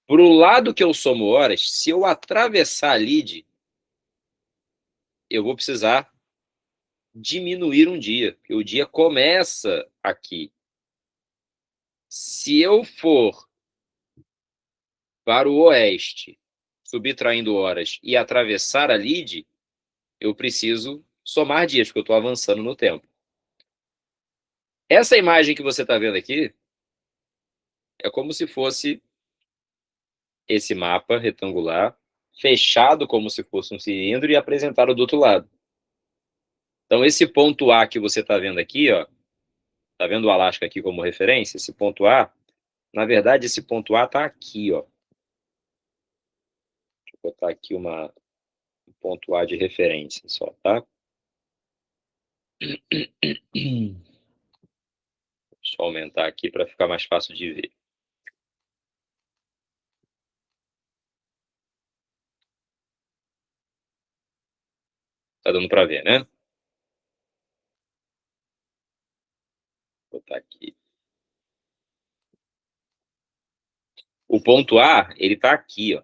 Pro lado que eu somo horas, se eu atravessar a lide, eu vou precisar diminuir um dia, porque o dia começa aqui. Se eu for para o oeste, subtraindo horas e atravessar a lide, eu preciso somar dias, porque eu estou avançando no tempo. Essa imagem que você está vendo aqui é como se fosse esse mapa retangular, fechado como se fosse um cilindro e apresentado do outro lado. Então, esse ponto A que você está vendo aqui, ó, tá vendo o Alasca aqui como referência? Esse ponto A, na verdade, esse ponto A está aqui, ó. Deixa eu botar aqui um ponto A de referência só, tá? Deixa eu aumentar aqui para ficar mais fácil de ver. Tá dando para ver, né? Vou botar aqui. O ponto A, ele tá aqui, ó.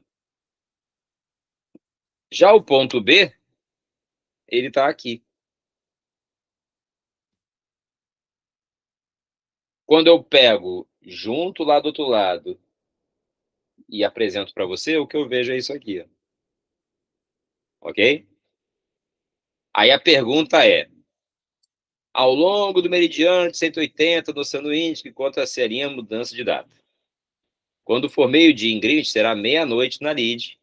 Já o ponto B, ele tá aqui. Quando eu pego junto lá do outro lado e apresento para você, o que eu vejo é isso aqui, ó. Ok? Aí a pergunta é: ao longo do meridiano de 180 do Oceano Índico, quanto seria a mudança de data? Quando for meio-dia em Greenwich, será meia-noite na Lide,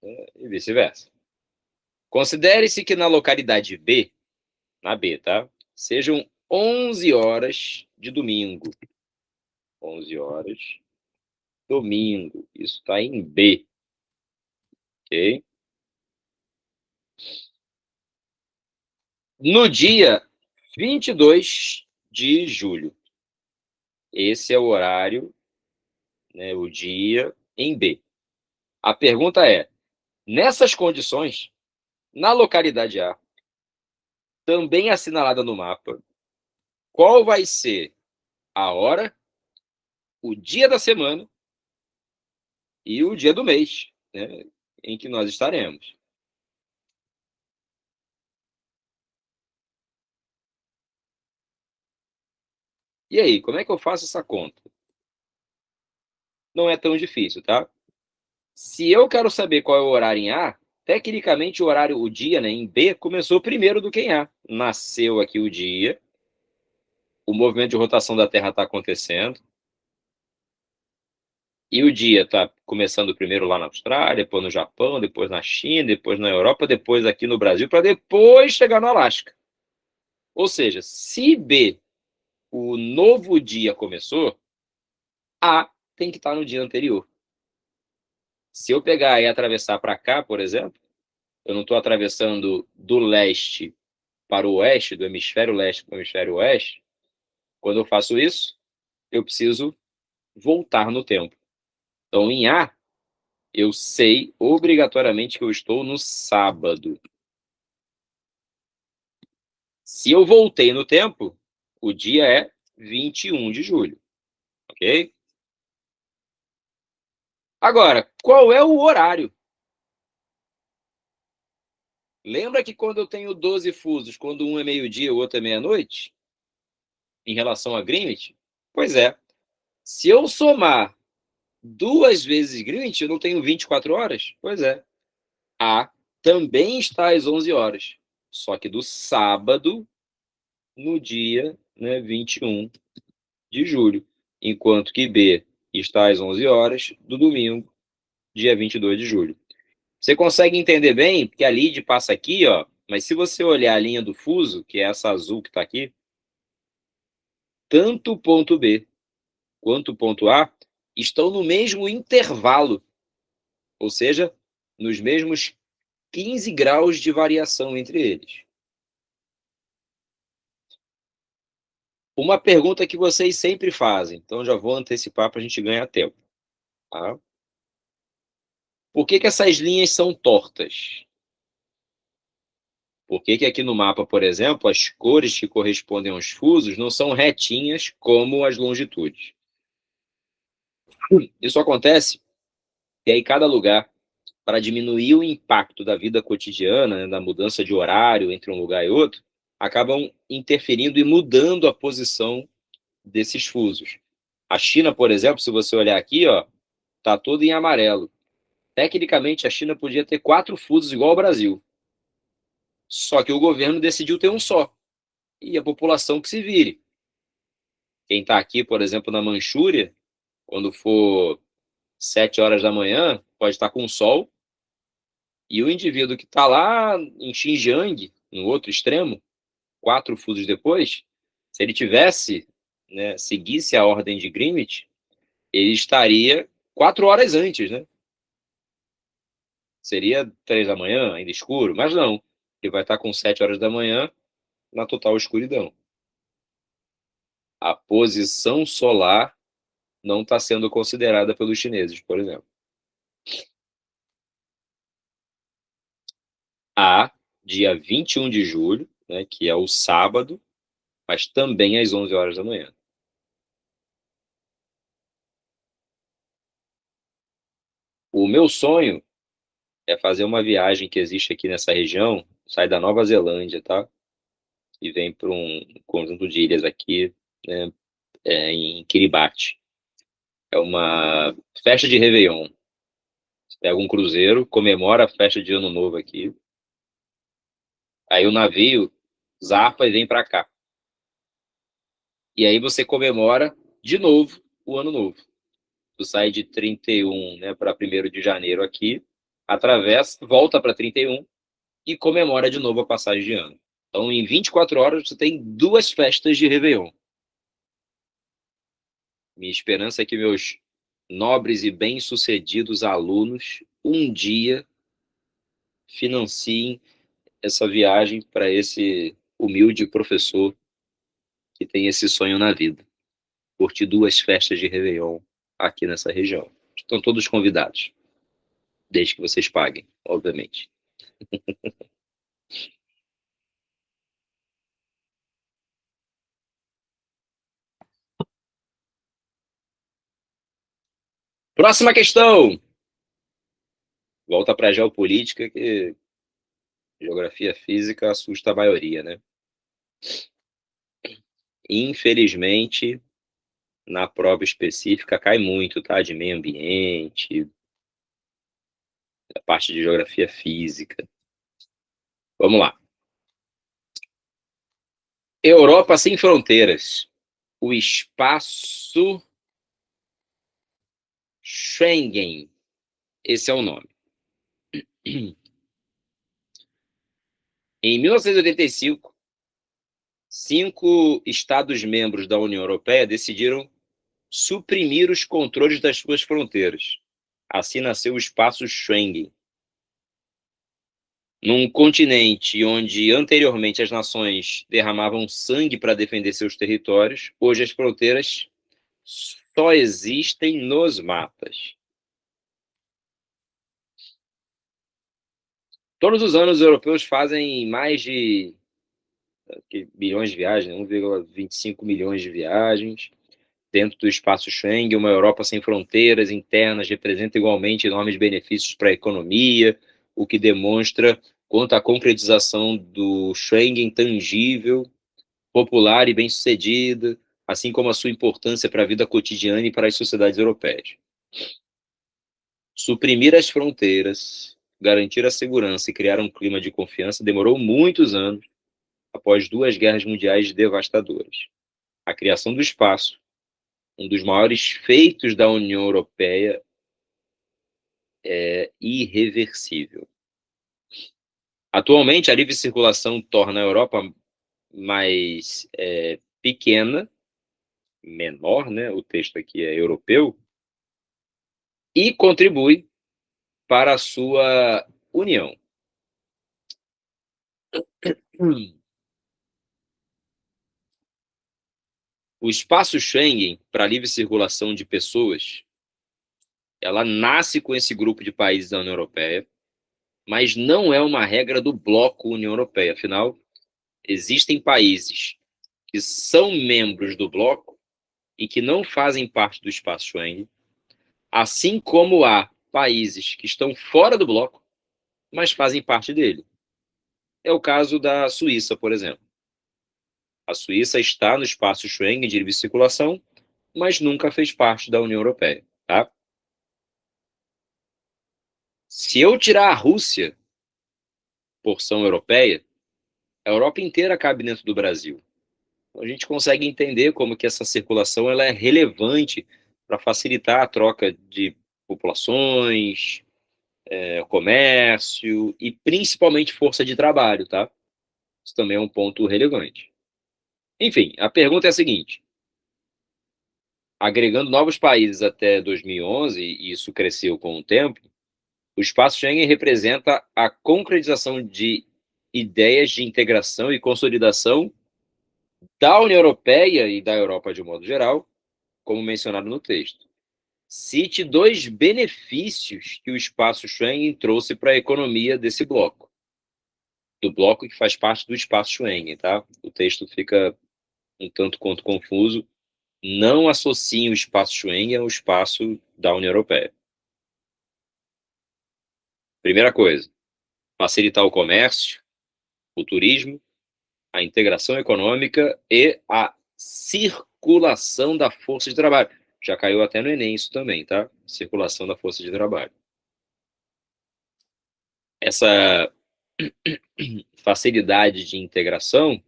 e vice-versa. Considere-se que na localidade B, na B, tá? Sejam 11 horas de domingo. 11 horas, domingo. Isso está em B. Ok? No dia 22 de julho. Esse é o horário, né, o dia em B. A pergunta é: nessas condições, na localidade A, também assinalada no mapa, qual vai ser a hora, o dia da semana e o dia do mês, né, em que nós estaremos? E aí, como é que eu faço essa conta? Não é tão difícil, tá? Se eu quero saber qual é o horário em A, tecnicamente o dia, né, em B, começou primeiro do que em A. Nasceu aqui o dia, o movimento de rotação da Terra está acontecendo, e o dia está começando primeiro lá na Austrália, depois no Japão, depois na China, depois na Europa, depois aqui no Brasil, para depois chegar no Alasca. Ou seja, se B, o novo dia começou, A tem que estar no dia anterior. Se eu pegar e atravessar para cá, por exemplo, eu não estou atravessando do leste para o oeste, do hemisfério leste para o hemisfério oeste. Quando eu faço isso, eu preciso voltar no tempo. Então, em A, eu sei obrigatoriamente que eu estou no sábado. Se eu voltei no tempo, o dia é 21 de julho, ok? Agora, qual é o horário? Lembra que quando eu tenho 12 fusos, quando um é meio-dia, o outro é meia-noite, em relação a Greenwich? Pois é. Se eu somar 2 vezes Greenwich, eu não tenho 24 horas? Pois é. A também está às 11 horas, só que do sábado, no dia, né, 21 de julho, enquanto que B está às 11 horas do domingo, dia 22 de julho. Você consegue entender bem que a lide passa aqui, ó, mas se você olhar a linha do fuso, que é essa azul que está aqui, tanto o ponto B quanto o ponto A estão no mesmo intervalo, ou seja, nos mesmos 15 graus de variação entre eles. Uma pergunta que vocês sempre fazem, então já vou antecipar para a gente ganhar tempo. Tá? Por que essas linhas são tortas? Por que aqui no mapa, por exemplo, as cores que correspondem aos fusos não são retinhas como as longitudes? Isso acontece que aí cada lugar, para diminuir o impacto da vida cotidiana, né, da mudança de horário entre um lugar e outro, acabam interferindo e mudando a posição desses fusos. A China, por exemplo, se você olhar aqui, ó, tá todo em amarelo. Tecnicamente, a China podia ter 4 fusos igual ao Brasil. Só que o governo decidiu ter um só. E a população que se vire. Quem está aqui, por exemplo, na Manchúria, quando for 7 horas da manhã, pode estar com sol, e o indivíduo que está lá em Xinjiang, no outro extremo, 4 fusos depois, se ele tivesse, né, seguisse a ordem de Greenwich, ele estaria 4 horas antes, né? Seria 3 da manhã, ainda escuro, mas não. Ele vai estar com 7 horas da manhã na total escuridão. A posição solar não está sendo considerada pelos chineses, por exemplo. Há dia 21 de julho, né, que é o sábado, mas também às 11 horas da manhã. O meu sonho é fazer uma viagem que existe aqui nessa região, sai da Nova Zelândia, tá? E vem para um conjunto de ilhas aqui, né, em Kiribati. É uma festa de Réveillon. Você pega um cruzeiro, comemora a festa de Ano Novo aqui, aí o navio zarpa e vem para cá. E aí você comemora de novo o Ano Novo. Tu sai de 31, né, para 1º de janeiro aqui, atravessa, volta para 31 e comemora de novo a passagem de ano. Então, em 24 horas, você tem 2 festas de Réveillon. Minha esperança é que meus nobres e bem-sucedidos alunos um dia financiem essa viagem para esse humilde professor que tem esse sonho na vida. Curtir 2 festas de Réveillon aqui nessa região. Estão todos convidados, desde que vocês paguem, obviamente. Próxima questão. Volta para a geopolítica, que geografia física assusta a maioria, né? Infelizmente, na prova específica cai muito, tá? De meio ambiente, a parte de geografia física. Vamos lá. Europa sem fronteiras. O espaço Schengen. Esse é o nome. Em 1985, 5 Estados-membros da União Europeia decidiram suprimir os controles das suas fronteiras. Assim nasceu o espaço Schengen. Num continente onde anteriormente as nações derramavam sangue para defender seus territórios, hoje as fronteiras só existem nos mapas. Todos os anos os europeus fazem mais de bilhões de viagens, 1,25 milhões de viagens. Dentro do espaço Schengen, uma Europa sem fronteiras internas representa igualmente enormes benefícios para a economia, o que demonstra quanto a concretização do Schengen tangível, popular e bem-sucedida, assim como a sua importância para a vida cotidiana e para as sociedades europeias. Suprimir as fronteiras, garantir a segurança e criar um clima de confiança demorou muitos anos após 2 guerras mundiais devastadoras. A criação do espaço, um dos maiores feitos da União Europeia, é irreversível. Atualmente, a livre circulação torna a Europa mais pequena, menor, né? O texto aqui é europeu, e contribui para a sua união. O espaço Schengen para a livre circulação de pessoas, ela nasce com esse grupo de países da União Europeia, mas não é uma regra do bloco União Europeia. Afinal, existem países que são membros do bloco e que não fazem parte do espaço Schengen, assim como há países que estão fora do bloco, mas fazem parte dele. É o caso da Suíça, por exemplo. A Suíça está no espaço Schengen de livre circulação, mas nunca fez parte da União Europeia, tá? Se eu tirar a Rússia, porção europeia, a Europa inteira cabe dentro do Brasil. Então, a gente consegue entender como que essa circulação ela é relevante para facilitar a troca de populações, comércio e principalmente força de trabalho, tá? Isso também é um ponto relevante. Enfim, a pergunta é a seguinte: agregando novos países até 2011, e isso cresceu com o tempo, o espaço Schengen representa a concretização de ideias de integração e consolidação da União Europeia e da Europa de um modo geral, como mencionado no texto. Cite 2 benefícios que o espaço Schengen trouxe para a economia desse bloco. Do bloco que faz parte do espaço Schengen, tá? O texto fica um tanto quanto confuso. Não associem o espaço Schengen ao espaço da União Europeia. Primeira coisa, facilitar o comércio, o turismo, a integração econômica e a circulação da força de trabalho. Já caiu até no Enem isso também, tá? Circulação da força de trabalho. Essa facilidade de integração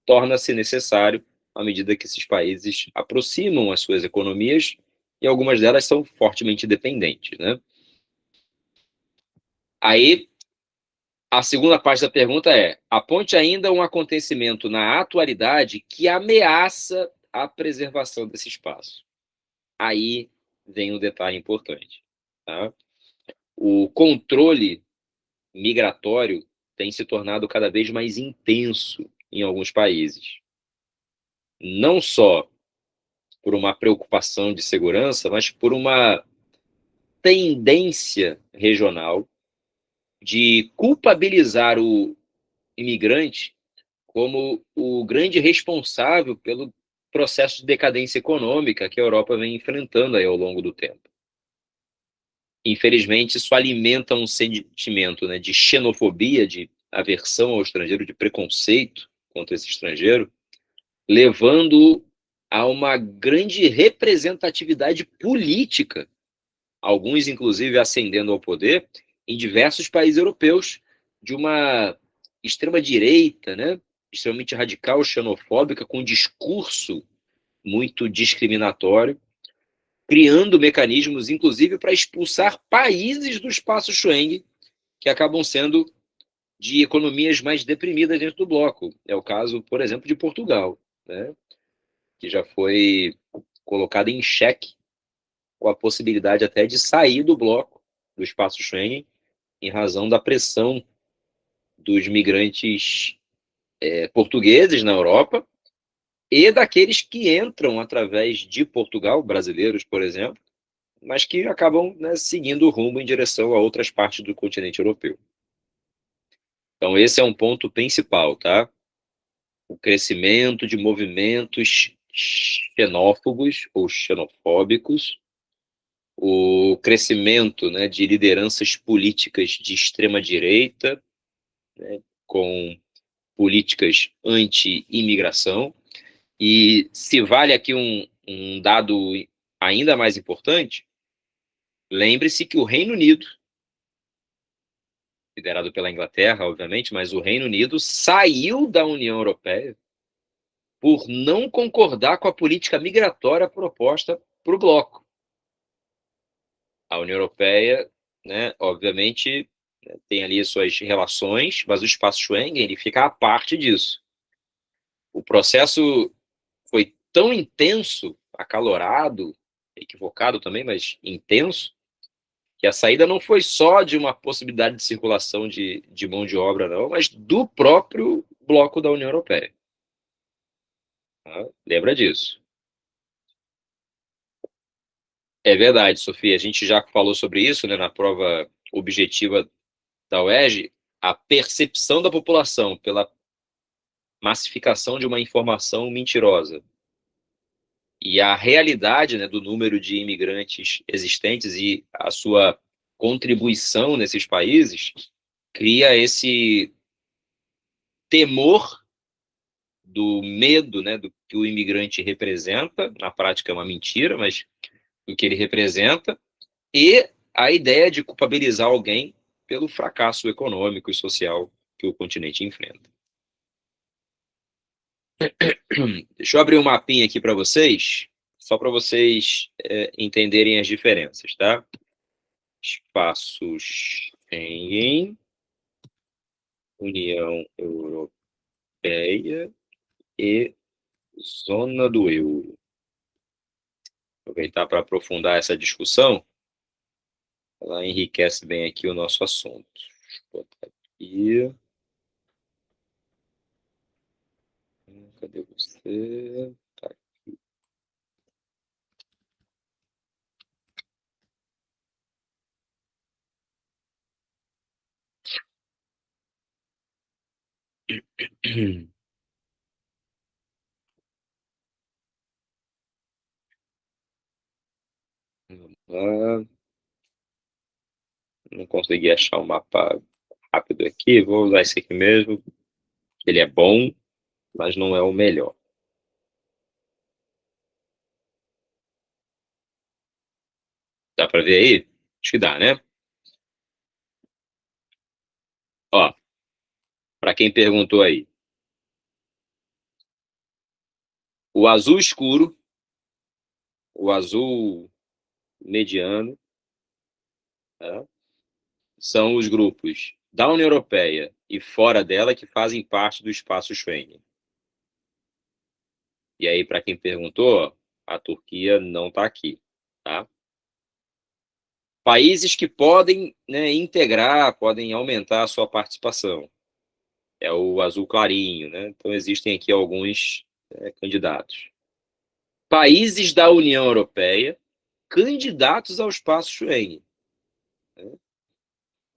torna-se necessário à medida que esses países aproximam as suas economias e algumas delas são fortemente dependentes, né? Aí, a segunda parte da pergunta é: aponte ainda um acontecimento na atualidade que ameaça a preservação desse espaço. Aí vem um detalhe importante, tá? O controle migratório tem se tornado cada vez mais intenso em alguns países. Não só por uma preocupação de segurança, mas por uma tendência regional de culpabilizar o imigrante como o grande responsável pelo processo de decadência econômica que a Europa vem enfrentando aí ao longo do tempo. Infelizmente, isso alimenta um sentimento, né, de xenofobia, de aversão ao estrangeiro, de preconceito contra esse estrangeiro, levando a uma grande representatividade política, alguns inclusive ascendendo ao poder, em diversos países europeus, de uma extrema-direita, né, extremamente radical, xenofóbica, com um discurso muito discriminatório, criando mecanismos, inclusive, para expulsar países do espaço Schengen, que acabam sendo de economias mais deprimidas dentro do bloco. É o caso, por exemplo, de Portugal, né, que já foi colocado em xeque com a possibilidade até de sair do bloco, do espaço Schengen, em razão da pressão dos migrantes portugueses na Europa e daqueles que entram através de Portugal, brasileiros, por exemplo, mas que acabam, né, seguindo o rumo em direção a outras partes do continente europeu. Então, esse é um ponto principal, tá? O crescimento de movimentos xenófobos ou xenofóbicos, o crescimento, né, de lideranças políticas de extrema-direita, né, com políticas anti-imigração. E se vale aqui um dado ainda mais importante, lembre-se que o Reino Unido, liderado pela Inglaterra, obviamente, mas o Reino Unido saiu da União Europeia por não concordar com a política migratória proposta para o bloco. A União Europeia, né, obviamente, tem ali suas relações, mas o espaço Schengen ele fica à parte disso. O processo foi tão intenso, acalorado, equivocado também, mas intenso, que a saída não foi só de uma possibilidade de circulação de mão de obra, não, mas do próprio bloco da União Europeia. Tá? Lembra disso. É verdade, Sofia. A gente já falou sobre isso, né, na prova objetiva da UERJ, a percepção da população pela massificação de uma informação mentirosa e a realidade, né, do número de imigrantes existentes e a sua contribuição nesses países cria esse temor do medo, né, do que o imigrante representa, na prática é uma mentira, mas o que ele representa, e a ideia de culpabilizar alguém pelo fracasso econômico e social que o continente enfrenta. Deixa eu abrir um mapinha aqui para vocês. só para vocês entenderem as diferenças, tá? Espaço Schengen, União Europeia e Zona do Euro. Aproveitar para aprofundar essa discussão, ela enriquece bem aqui o nosso assunto. Deixa eu botar aqui. Cadê você? Tá aqui. Vamos lá. Não consegui achar o mapa rápido aqui, vou usar esse aqui mesmo. Ele é bom, mas não é o melhor. Dá para ver aí? Acho que dá, né? Ó, para quem perguntou aí, o azul escuro, o azul mediano, tá? São os grupos da União Europeia e fora dela que fazem parte do espaço Schengen. E aí, para quem perguntou, a Turquia não está aqui, tá? Países que podem, né, integrar, podem aumentar a sua participação. É o azul clarinho, né? Então existem aqui alguns candidatos. Países da União Europeia candidatos ao espaço Schengen. Né?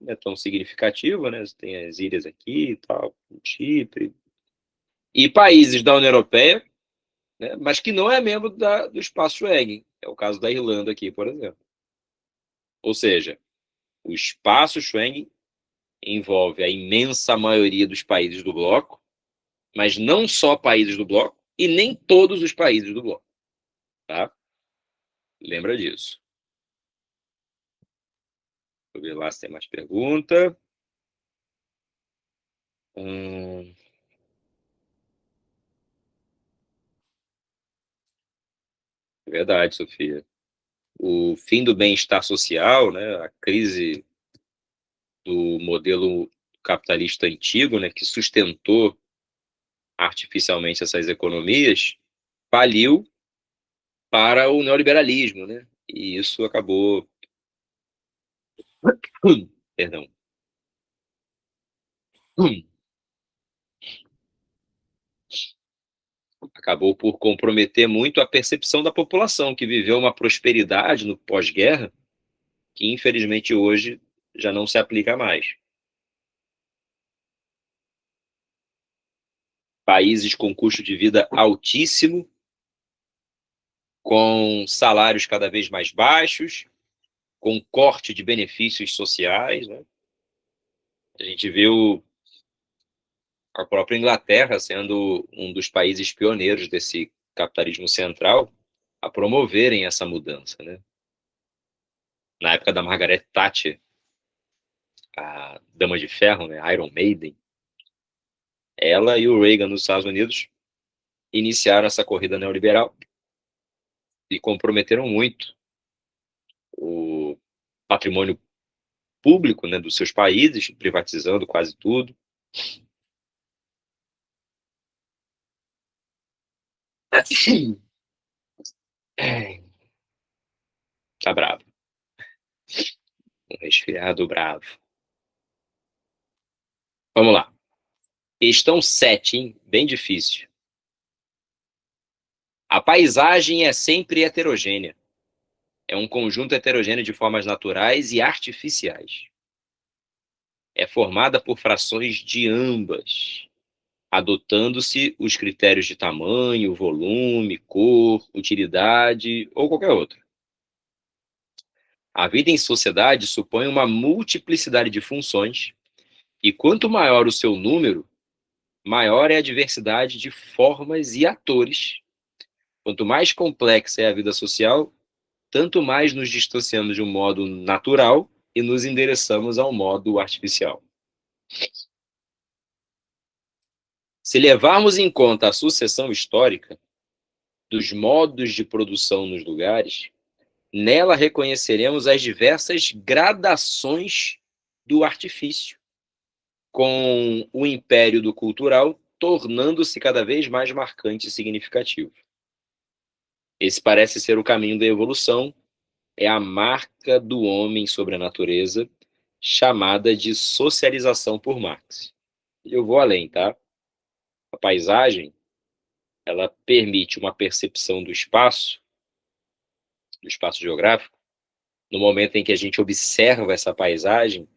Não é tão significativo, né? Você tem as ilhas aqui e tal, Chipre. E países da União Europeia, né, mas que não é membro do espaço Schengen. É o caso da Irlanda aqui, por exemplo. Ou seja, o espaço Schengen envolve a imensa maioria dos países do bloco, mas não só países do bloco e nem todos os países do bloco. Tá? Lembra disso. Vou ver lá se tem mais pergunta. Verdade, Sofia. O fim do bem-estar social, né, a crise do modelo capitalista antigo, né, que sustentou artificialmente essas economias, faliu para o neoliberalismo, né? E isso acabou, perdão, acabou por comprometer muito a percepção da população que viveu uma prosperidade no pós-guerra que infelizmente hoje já não se aplica mais. Países com custo de vida altíssimo, com salários cada vez mais baixos, com corte de benefícios sociais, né? A gente viu a própria Inglaterra sendo um dos países pioneiros desse capitalismo central a promoverem essa mudança, né? Na época da Margaret Thatcher, a Dama de Ferro, né, Iron Maiden, ela e o Reagan nos Estados Unidos iniciaram essa corrida neoliberal e comprometeram muito o patrimônio público, né, dos seus países, privatizando quase tudo. Tá bravo. Um resfriado bravo. Vamos lá. Questão 7, hein? Bem difícil. A paisagem é sempre heterogênea. É um conjunto heterogêneo de formas naturais e artificiais. É formada por frações de ambas, adotando-se os critérios de tamanho, volume, cor, utilidade ou qualquer outro. A vida em sociedade supõe uma multiplicidade de funções, e quanto maior o seu número, maior é a diversidade de formas e atores. Quanto mais complexa é a vida social, tanto mais nos distanciamos de um modo natural e nos endereçamos ao modo artificial. Se levarmos em conta a sucessão histórica, dos modos de produção nos lugares, nela reconheceremos as diversas gradações do artifício, com o império do cultural tornando-se cada vez mais marcante e significativo. Esse parece ser o caminho da evolução, é a marca do homem sobre a natureza, chamada de socialização por Marx. Eu vou além, tá? A paisagem, ela permite uma percepção do espaço geográfico, no momento em que a gente observa essa paisagem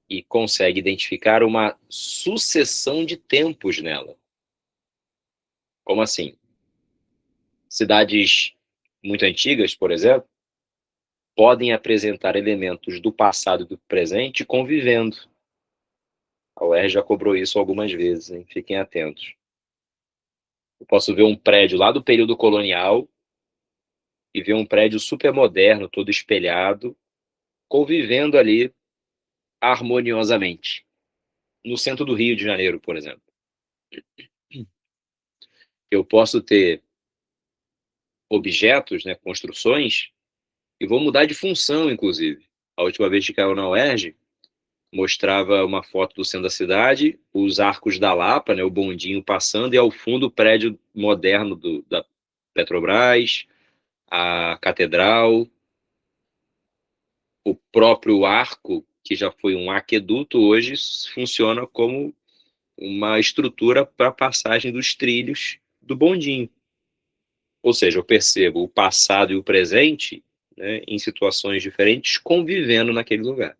e consegue identificar uma sucessão de tempos nela. Como assim? Cidades muito antigas, por exemplo, podem apresentar elementos do passado e do presente convivendo. A UERJ já cobrou isso algumas vezes, hein? Fiquem atentos. Eu posso ver um prédio lá do período colonial e ver um prédio super moderno, todo espelhado, convivendo ali harmoniosamente. No centro do Rio de Janeiro, por exemplo. Eu posso ter objetos, né, construções, e vou mudar de função, inclusive. A última vez que caiu na UERJ, mostrava uma foto do centro da cidade, os arcos da Lapa, né, o bondinho passando, e ao fundo o prédio moderno da Petrobras, a catedral, o próprio arco, que já foi um aqueduto, hoje funciona como uma estrutura para a passagem dos trilhos do bondinho. Ou seja, eu percebo o passado e o presente, né, em situações diferentes, convivendo naquele lugar.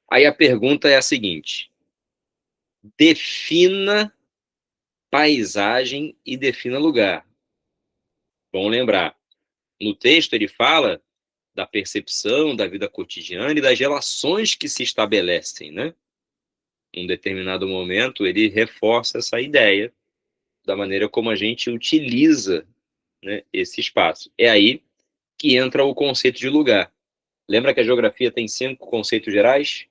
Aí a pergunta é a seguinte: defina paisagem e defina lugar. Bom lembrar, no texto ele fala da percepção, da vida cotidiana e das relações que se estabelecem, né? Em um determinado momento, ele reforça essa ideia da maneira como a gente utiliza, né, esse espaço. É aí que entra o conceito de lugar. Lembra que a geografia tem 5 conceitos gerais?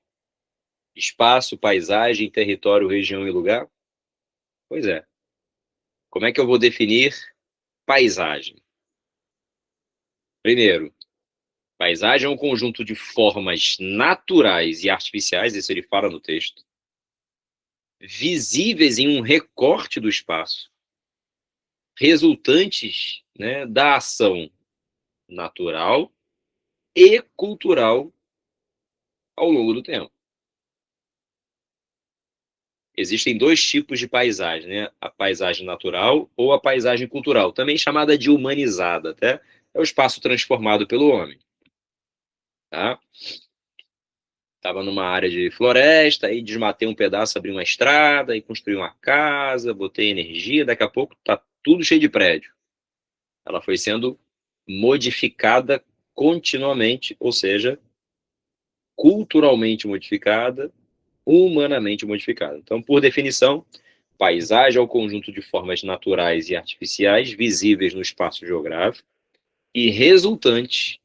Espaço, paisagem, território, região e lugar? Pois é. Como é que eu vou definir paisagem? Primeiro, paisagem é um conjunto de formas naturais e artificiais, isso ele fala no texto, visíveis em um recorte do espaço, resultantes, né, da ação natural e cultural ao longo do tempo. Existem 2 tipos de paisagem, né? A paisagem natural ou a paisagem cultural, também chamada de humanizada, até é o espaço transformado pelo homem. Tá? Estava numa área de floresta, aí desmatei um pedaço, abri uma estrada, e construí uma casa, botei energia, daqui a pouco tá tudo cheio de prédio. Ela foi sendo modificada continuamente, ou seja, culturalmente modificada, humanamente modificada. Então, por definição, paisagem é o conjunto de formas naturais e artificiais visíveis no espaço geográfico e resultantes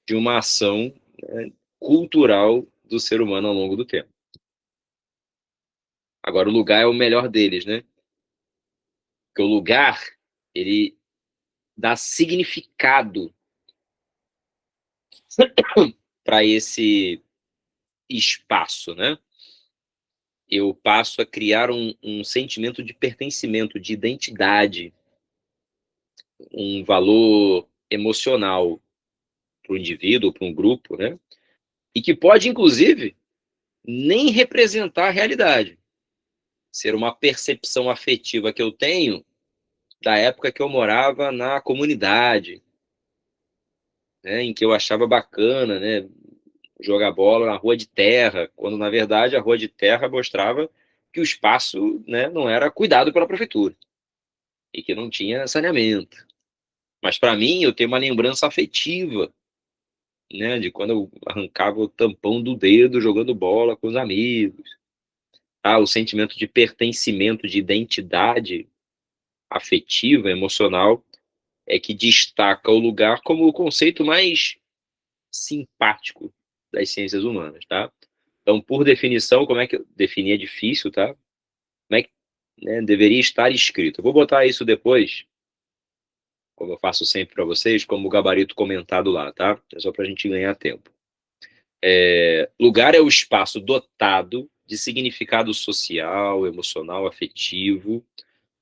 de uma ação, né, cultural do ser humano ao longo do tempo. Agora, o lugar é o melhor deles, né? Porque o lugar, ele dá significado para esse espaço, né? Eu passo a criar um sentimento de pertencimento, de identidade, um valor emocional para o indivíduo, para um grupo, né? E que pode, inclusive, nem representar a realidade. Ser uma percepção afetiva que eu tenho da época que eu morava na comunidade, né, em que eu achava bacana, né, jogar bola na rua de terra, quando na verdade a rua de terra mostrava que o espaço, né, não era cuidado pela prefeitura e que não tinha saneamento. Mas para mim eu tenho uma lembrança afetiva, né, de quando eu arrancava o tampão do dedo jogando bola com os amigos. O sentimento de pertencimento, de identidade afetiva, emocional, é que destaca o lugar como o conceito mais simpático das ciências humanas, tá? Então, por definição, como é que eu definir é difícil, tá? Como é que, né, deveria estar escrito? Eu vou botar isso depois como eu faço sempre para vocês, como o gabarito comentado lá, tá? É só para a gente ganhar tempo. Lugar é o espaço dotado de significado social, emocional, afetivo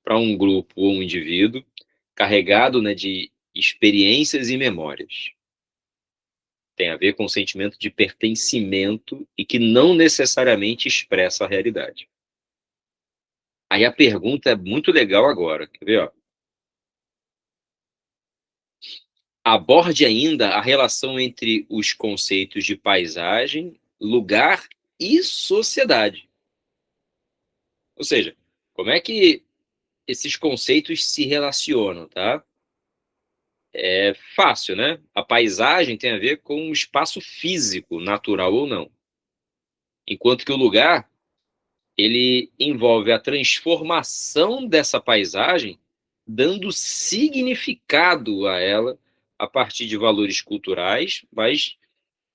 para um grupo ou um indivíduo, carregado, né, de experiências e memórias. Tem a ver com o sentimento de pertencimento e que não necessariamente expressa a realidade. Aí a pergunta é muito legal agora, quer ver, ó? Aborde ainda a relação entre os conceitos de paisagem, lugar e sociedade. Ou seja, como é que esses conceitos se relacionam, tá? É fácil, né? A paisagem tem a ver com o espaço físico, natural ou não. Enquanto que o lugar, ele envolve a transformação dessa paisagem, dando significado a ela a partir de valores culturais, mas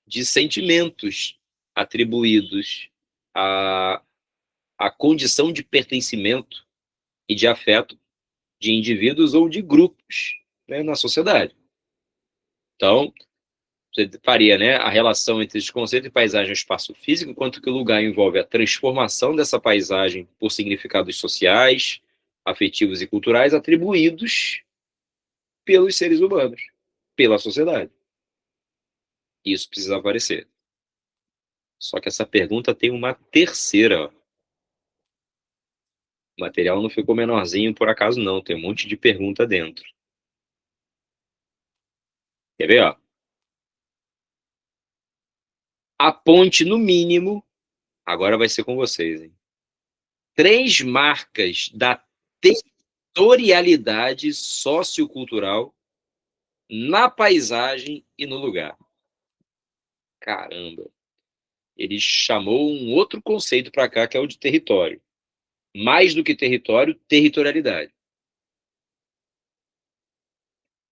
de sentimentos atribuídos à, à condição de pertencimento e de afeto de indivíduos ou de grupos, né, na sociedade. Então, você faria, né, a relação entre esse conceito de paisagem e espaço físico, enquanto que o lugar envolve a transformação dessa paisagem por significados sociais, afetivos e culturais atribuídos pelos seres humanos, pela sociedade. Isso precisa aparecer. Só que essa pergunta tem uma terceira. Ó. O material não ficou menorzinho por acaso, não. Tem um monte de pergunta dentro. Quer ver, ó? Aponte, no mínimo, agora vai ser com vocês, hein? 3 marcas da territorialidade sociocultural na paisagem e no lugar. Caramba. Ele chamou um outro conceito para cá, que é o de território. Mais do que território, territorialidade.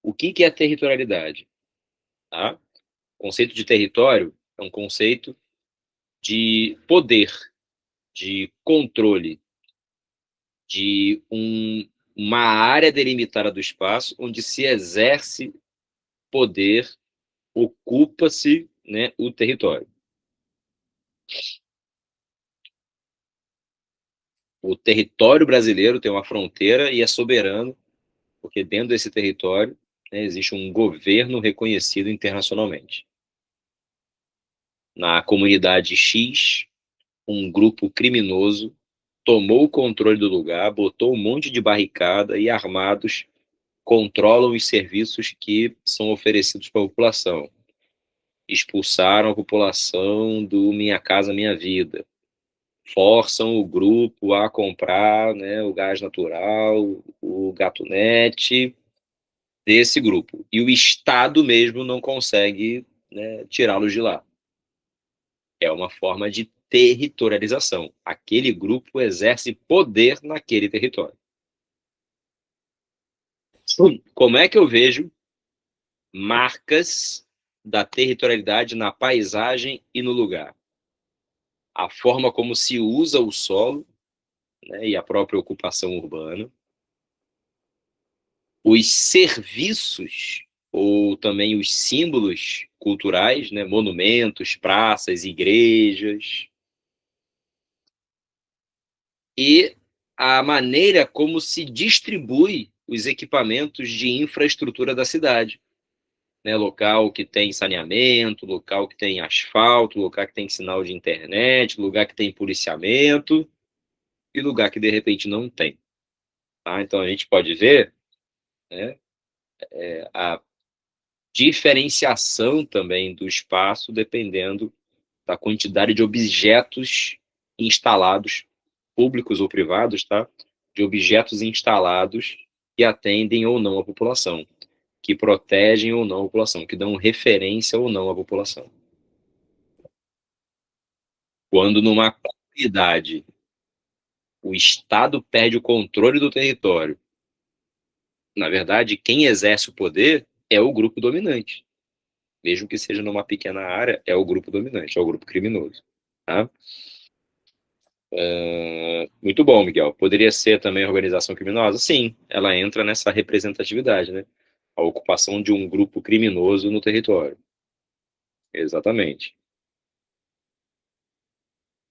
O que é a territorialidade? Tá? O conceito de território é um conceito de poder, de controle, de uma área delimitada do espaço onde se exerce poder, ocupa-se, né, o território. O território brasileiro tem uma fronteira e é soberano, porque dentro desse território, né, existe um governo reconhecido internacionalmente. Na comunidade X, um grupo criminoso tomou o controle do lugar, botou um monte de barricada e armados controlam os serviços que são oferecidos para a população. Expulsaram a população do Minha Casa Minha Vida. Forçam o grupo a comprar, né, o gás natural, o gatunete desse grupo. E o Estado mesmo não consegue, né, tirá-los de lá. É uma forma de territorialização. Aquele grupo exerce poder naquele território. Como é que eu vejo marcas da territorialidade na paisagem e no lugar? A forma como se usa o solo, né, e a própria ocupação urbana, os serviços ou também os símbolos culturais, né, monumentos, praças, igrejas, e a maneira como se distribui os equipamentos de infraestrutura da cidade. Né, local que tem saneamento, local que tem asfalto, local que tem sinal de internet, lugar que tem policiamento e lugar que de repente não tem. Tá? Então a gente pode ver, né, a diferenciação também do espaço dependendo da quantidade de objetos instalados, públicos ou privados, tá? De objetos instalados que atendem ou não a população, que protegem ou não a população, que dão referência ou não à população. Quando numa comunidade o Estado perde o controle do território, na verdade, quem exerce o poder é o grupo dominante. Mesmo que seja numa pequena área, é o grupo dominante, é o grupo criminoso. Tá? Muito bom, Miguel. Poderia ser também organização criminosa? Sim, ela entra nessa representatividade, né? a ocupação de um grupo criminoso no território. Exatamente.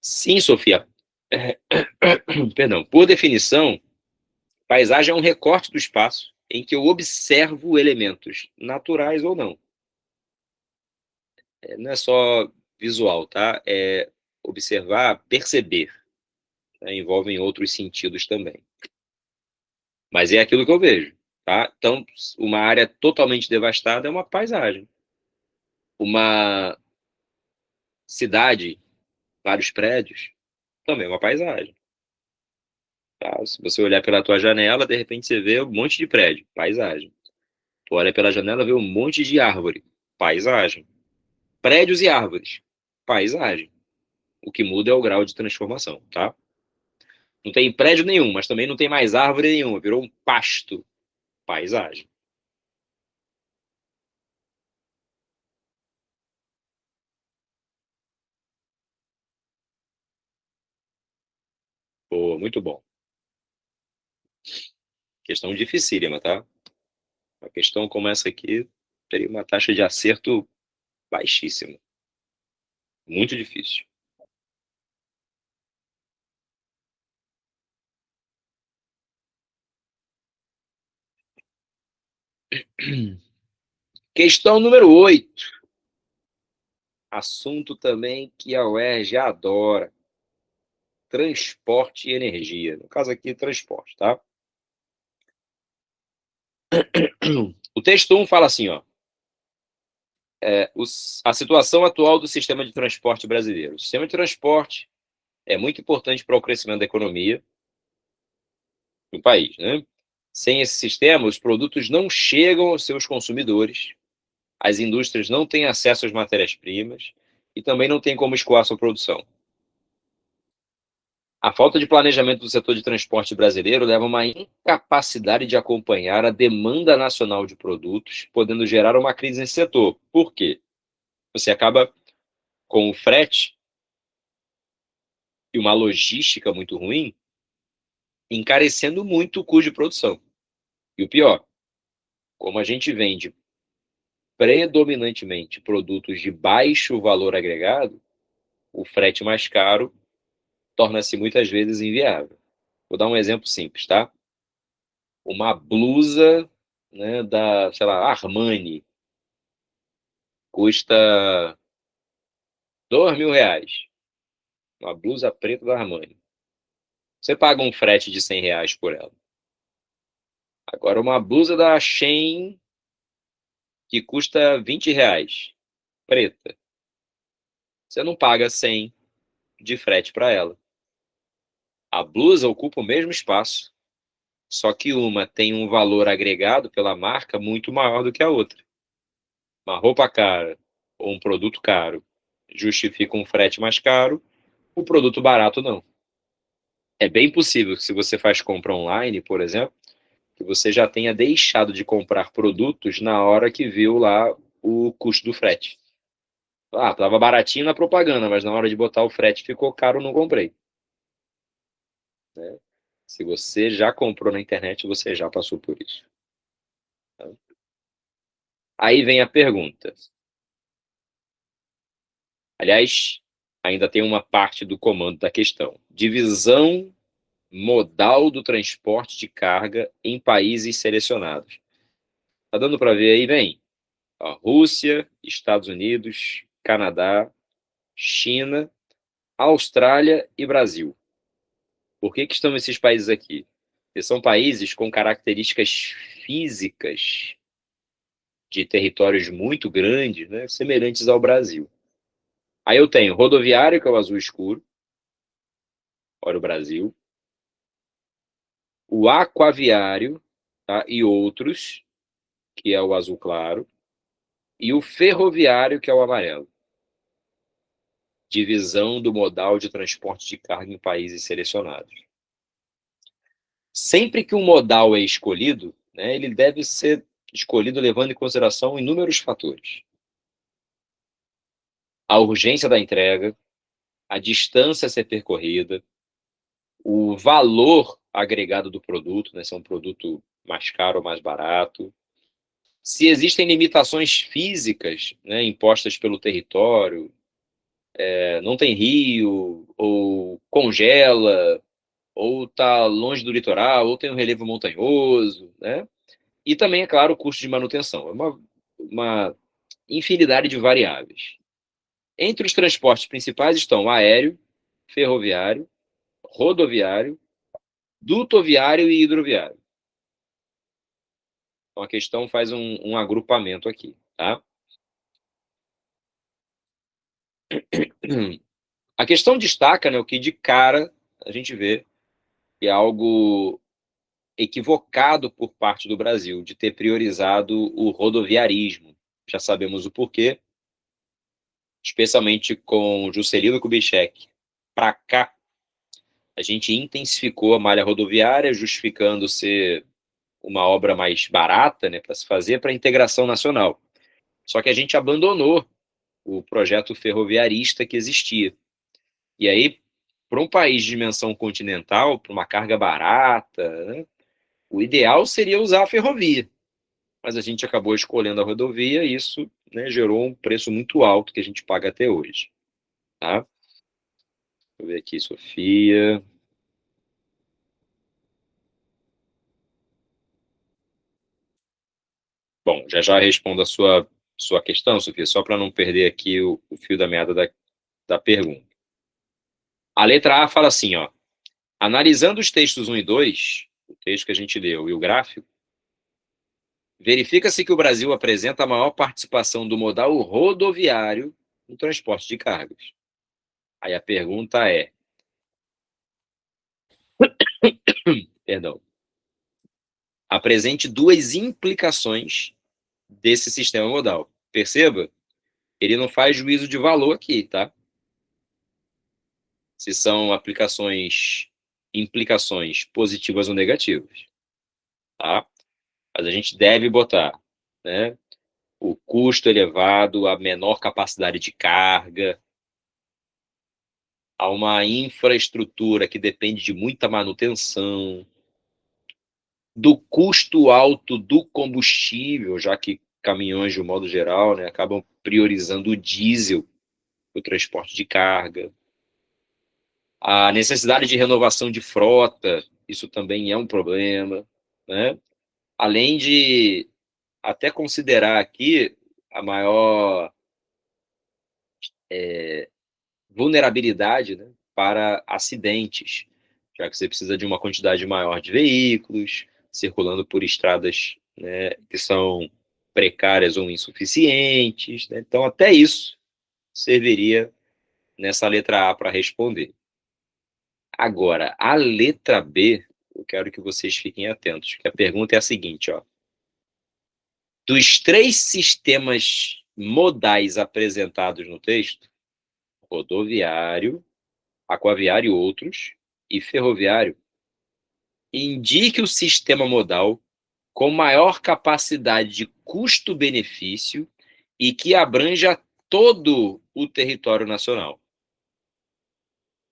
Sim, Sofia. Perdão. Por definição, paisagem é um recorte do espaço em que eu observo elementos naturais ou não. Não é só visual, tá? É observar, perceber, né? Envolvem outros sentidos também. Mas é aquilo que eu vejo, tá? Então, uma área totalmente devastada é uma paisagem. Uma cidade, vários prédios, também é uma paisagem. Tá? Se você olhar pela tua janela, de repente você vê um monte de prédio, paisagem. Tu olha pela janela, vê um monte de árvore, paisagem. Prédios e árvores, paisagem. O que muda é o grau de transformação, tá? Não tem prédio nenhum, mas também não tem mais árvore nenhuma, virou um pasto, paisagem. Pô, muito bom. Questão dificílima, tá? Uma questão como essa aqui teria uma taxa de acerto baixíssima. Muito difícil. Questão número 8. Assunto também que a UERJ adora. Transporte e energia. No caso aqui, transporte, tá? O texto 1 fala assim, ó. A situação atual do sistema de transporte brasileiro. O sistema de transporte é muito importante para o crescimento da economia do país, né? Sem esse sistema, os produtos não chegam aos seus consumidores, as indústrias não têm acesso às matérias-primas e também não têm como escoar sua produção. A falta de planejamento do setor de transporte brasileiro leva a uma incapacidade de acompanhar a demanda nacional de produtos, podendo gerar uma crise nesse setor. Por quê? Você acaba com o frete e uma logística muito ruim, encarecendo muito o custo de produção. E o pior, como a gente vende predominantemente produtos de baixo valor agregado, o frete mais caro torna-se muitas vezes inviável. Vou dar um exemplo simples, tá? Uma blusa, né, da, sei lá, Armani, custa R$ 2.000. Uma blusa preta da Armani. Você paga um frete de R$ 100 por ela. Agora, uma blusa da Shein que custa R$ 20, preta. Você não paga 100 de frete para ela. A blusa ocupa o mesmo espaço, só que uma tem um valor agregado pela marca muito maior do que a outra. Uma roupa cara ou um produto caro justifica um frete mais caro, o produto barato não. É bem possível que se você faz compra online, por exemplo, que você já tenha deixado de comprar produtos na hora que viu lá o custo do frete. Ah, tava baratinho na propaganda, mas na hora de botar o frete ficou caro, não comprei. Né? Se você já comprou na internet, você já passou por isso. Tá? Aí vem a pergunta. Aliás, ainda tem uma parte do comando da questão. Divisão modal do transporte de carga em países selecionados. Tá dando para ver aí, vem? Ó, Rússia, Estados Unidos, Canadá, China, Austrália e Brasil. Por que estão esses países aqui? Porque são países com características físicas de territórios muito grandes, né, semelhantes ao Brasil. Aí eu tenho rodoviário, que é o azul escuro, olha o Brasil, o aquaviário, tá, e outros, que é o azul claro, e o ferroviário, que é o amarelo. Divisão do modal de transporte de carga em países selecionados. Sempre que um modal é escolhido, né, ele deve ser escolhido levando em consideração inúmeros fatores. A urgência da entrega, a distância a ser percorrida, o valor agregado do produto, né, se é um produto mais caro ou mais barato, Se existem limitações físicas, né, impostas pelo território, não tem rio, ou congela, ou está longe do litoral, ou tem um relevo montanhoso, né? E também, é claro, o custo de manutenção. É uma infinidade de variáveis. Entre os transportes principais estão aéreo, ferroviário, rodoviário, dutoviário e hidroviário. Então, a questão faz um agrupamento aqui, tá? A questão destaca, né, o que de cara a gente vê que é algo equivocado por parte do Brasil, de ter priorizado o rodoviarismo. Já sabemos o porquê, especialmente com Juscelino Kubitschek para cá, a gente intensificou a malha rodoviária, justificando ser uma obra mais barata, né, para se fazer para a integração nacional. Só que a gente abandonou o projeto ferroviarista que existia. E aí, para um país de dimensão continental, para uma carga barata, né, o ideal seria usar a ferrovia. Mas a gente acabou escolhendo a rodovia e isso, né, gerou um preço muito alto que a gente paga até hoje. Tá? Deixa eu ver aqui, Sofia. Bom, já respondo a sua questão, Sofia, só para não perder aqui o fio da meada da pergunta. A letra A fala assim, ó, analisando os textos 1 e 2, o texto que a gente leu e o gráfico, verifica-se que o Brasil apresenta a maior participação do modal rodoviário no transporte de cargas. Aí a pergunta é, perdão, apresente duas implicações desse sistema modal. Perceba, ele não faz juízo de valor aqui, tá? Se são implicações positivas ou negativas, tá? Mas a gente deve botar, né, o custo elevado, a menor capacidade de carga, a uma infraestrutura que depende de muita manutenção, do custo alto do combustível, já que caminhões, de um modo geral, né, acabam priorizando o diesel para o transporte de carga. A necessidade de renovação de frota, isso também é um problema, né? Além de até considerar aqui a maior vulnerabilidade, né, para acidentes, já que você precisa de uma quantidade maior de veículos circulando por estradas, né, que são precárias ou insuficientes, né? Então, até isso serviria nessa letra A para responder. Agora, a letra B, eu quero que vocês fiquem atentos, que a pergunta é a seguinte, ó. Dos três sistemas modais apresentados no texto, rodoviário, aquaviário e outros, e ferroviário, indique o sistema modal com maior capacidade de custo-benefício e que abranja todo o território nacional.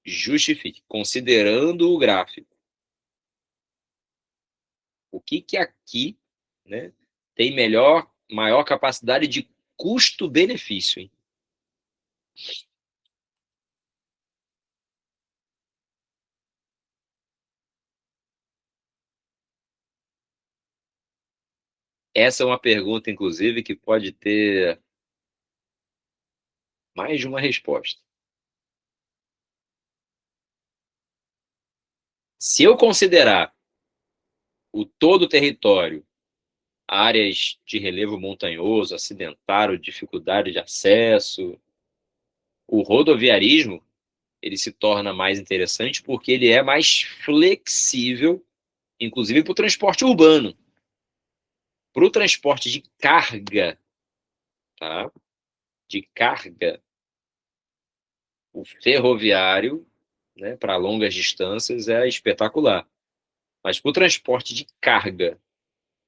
Justifique, considerando o gráfico. O que aqui, né, tem maior capacidade de custo-benefício, hein? Essa é uma pergunta, inclusive, que pode ter mais de uma resposta. Se eu considerar o todo o território, áreas de relevo montanhoso, acidentário, dificuldade de acesso, o rodoviarismo, ele se torna mais interessante porque ele é mais flexível, inclusive para o transporte urbano. Para o transporte de carga, tá? De carga, o ferroviário, né, para longas distâncias é espetacular. Mas para o transporte de carga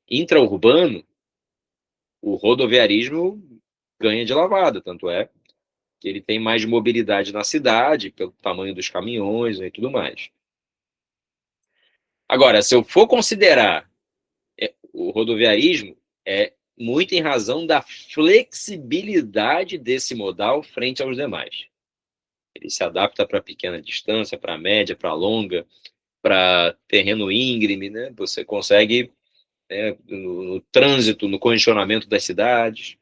intra-urbano, o rodoviarismo ganha de lavada, tanto é que ele tem mais mobilidade na cidade, pelo tamanho dos caminhões, né, e tudo mais. Agora, se eu for considerar o rodoviarismo, é muito em razão da flexibilidade desse modal frente aos demais. Ele se adapta para pequena distância, para média, para longa, para terreno íngreme, né? Você consegue, né, no trânsito, no congestionamento das cidades.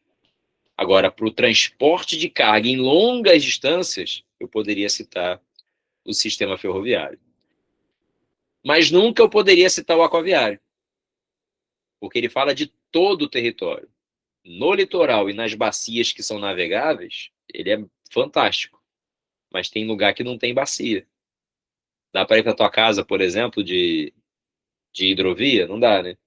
Agora, para o transporte de carga em longas distâncias, eu poderia citar o sistema ferroviário. Mas nunca eu poderia citar o aquaviário, porque ele fala de todo o território. No litoral e nas bacias que são navegáveis, ele é fantástico. Mas tem lugar que não tem bacia. Dá para ir para tua casa, por exemplo, de hidrovia? Não dá, né?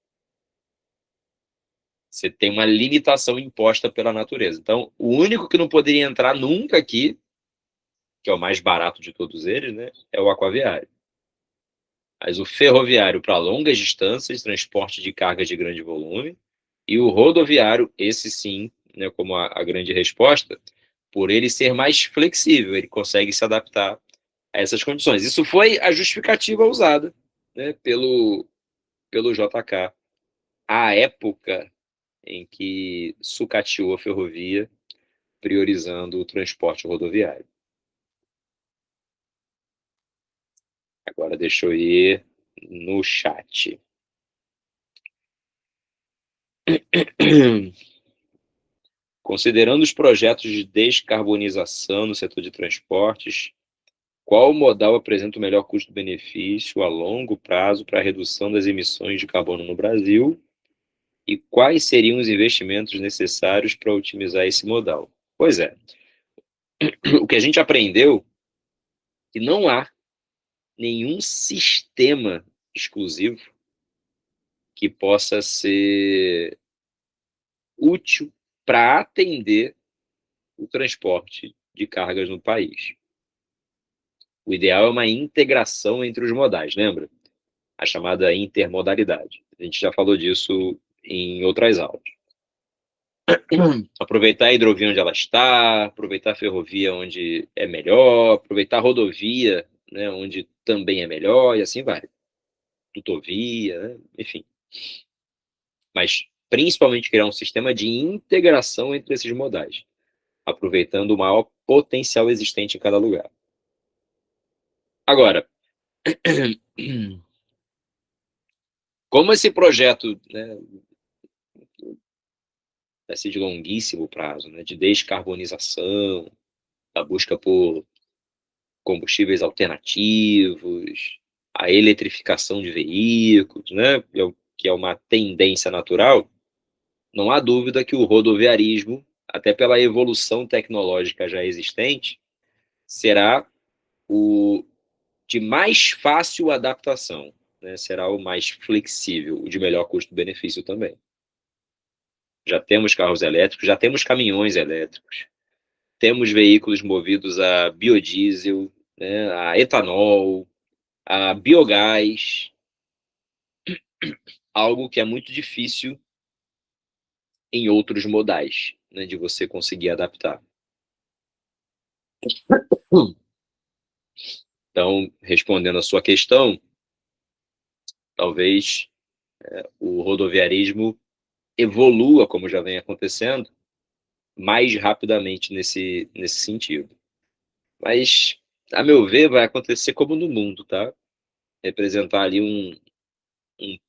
Você tem uma limitação imposta pela natureza. Então, o único que não poderia entrar nunca aqui, que é o mais barato de todos eles, né, é o aquaviário. Mas o ferroviário para longas distâncias, transporte de cargas de grande volume, e o rodoviário, esse sim, né, como a grande resposta, por ele ser mais flexível, ele consegue se adaptar a essas condições. Isso foi a justificativa usada, né, pelo JK, à época em que sucateou a ferrovia, priorizando o transporte rodoviário. Agora deixa eu ir no chat. Considerando os projetos de descarbonização no setor de transportes, qual modal apresenta o melhor custo-benefício a longo prazo para a redução das emissões de carbono no Brasil? E quais seriam os investimentos necessários para otimizar esse modal? Pois é, o que a gente aprendeu é que não há nenhum sistema exclusivo que possa ser útil para atender o transporte de cargas no país. O ideal é uma integração entre os modais, lembra? A chamada intermodalidade. A gente já falou disso em outras aulas. Aproveitar a hidrovia onde ela está, aproveitar a ferrovia onde é melhor, aproveitar a rodovia, né, onde também é melhor, e assim vai. Tutovia, né, enfim. Mas principalmente criar um sistema de integração entre esses modais, aproveitando o maior potencial existente em cada lugar. Agora, como esse projeto, né, vai ser de longuíssimo prazo, né, de descarbonização, da busca por combustíveis alternativos, a eletrificação de veículos, né, que é uma tendência natural, não há dúvida que o rodoviarismo, até pela evolução tecnológica já existente, será o de mais fácil adaptação, né, será o mais flexível, o de melhor custo-benefício também. Já temos carros elétricos, já temos caminhões elétricos, temos veículos movidos a biodiesel, né, a etanol, a biogás, algo que é muito difícil em outros modais, né, de você conseguir adaptar. Então, respondendo a sua questão, talvez o rodoviarismo evolua, como já vem acontecendo, mais rapidamente nesse sentido. Mas, a meu ver, vai acontecer como no mundo, tá? Representar ali um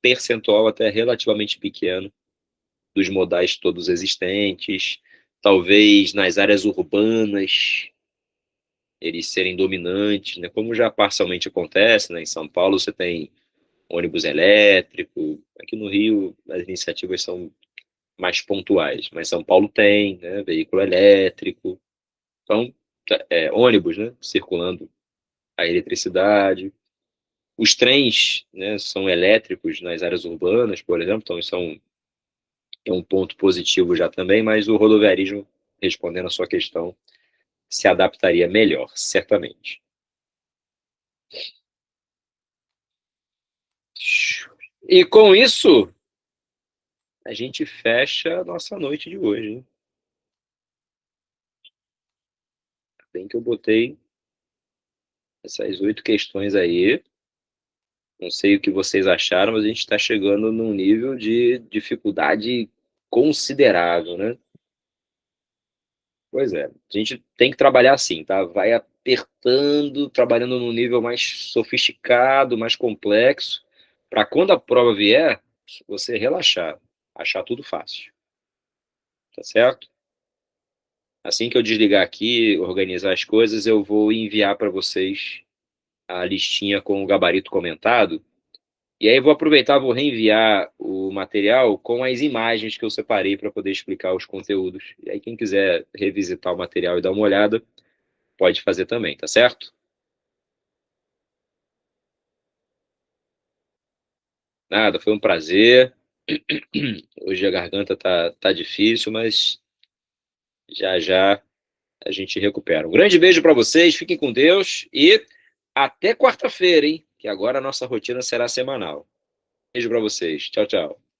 percentual até relativamente pequeno dos modais todos existentes, talvez nas áreas urbanas eles serem dominantes, né? Como já parcialmente acontece, né? Em São Paulo você tem ônibus elétrico, aqui no Rio as iniciativas são mais pontuais, mas São Paulo tem, né? Veículo elétrico, então ônibus, né? Circulando a eletricidade. Os trens, né, são elétricos nas áreas urbanas, por exemplo, então isso é um ponto positivo já também, mas o rodoviarismo, respondendo a sua questão, se adaptaria melhor, certamente. E com isso, a gente fecha a nossa noite de hoje, hein? Bem que eu botei essas 8 questões aí. Não sei o que vocês acharam, mas a gente está chegando num nível de dificuldade considerável, né? Pois é, a gente tem que trabalhar assim, tá? Vai apertando, trabalhando num nível mais sofisticado, mais complexo, para quando a prova vier, você relaxar, achar tudo fácil, tá certo? Assim que eu desligar aqui, organizar as coisas, eu vou enviar para vocês a listinha com o gabarito comentado. E aí vou aproveitar, vou reenviar o material com as imagens que eu separei para poder explicar os conteúdos. E aí quem quiser revisitar o material e dar uma olhada, pode fazer também, tá certo? Nada, foi um prazer. Hoje a garganta tá difícil, mas já já a gente recupera. Um grande beijo para vocês, fiquem com Deus e até quarta-feira, hein? Que agora a nossa rotina será semanal. Beijo para vocês. Tchau, tchau.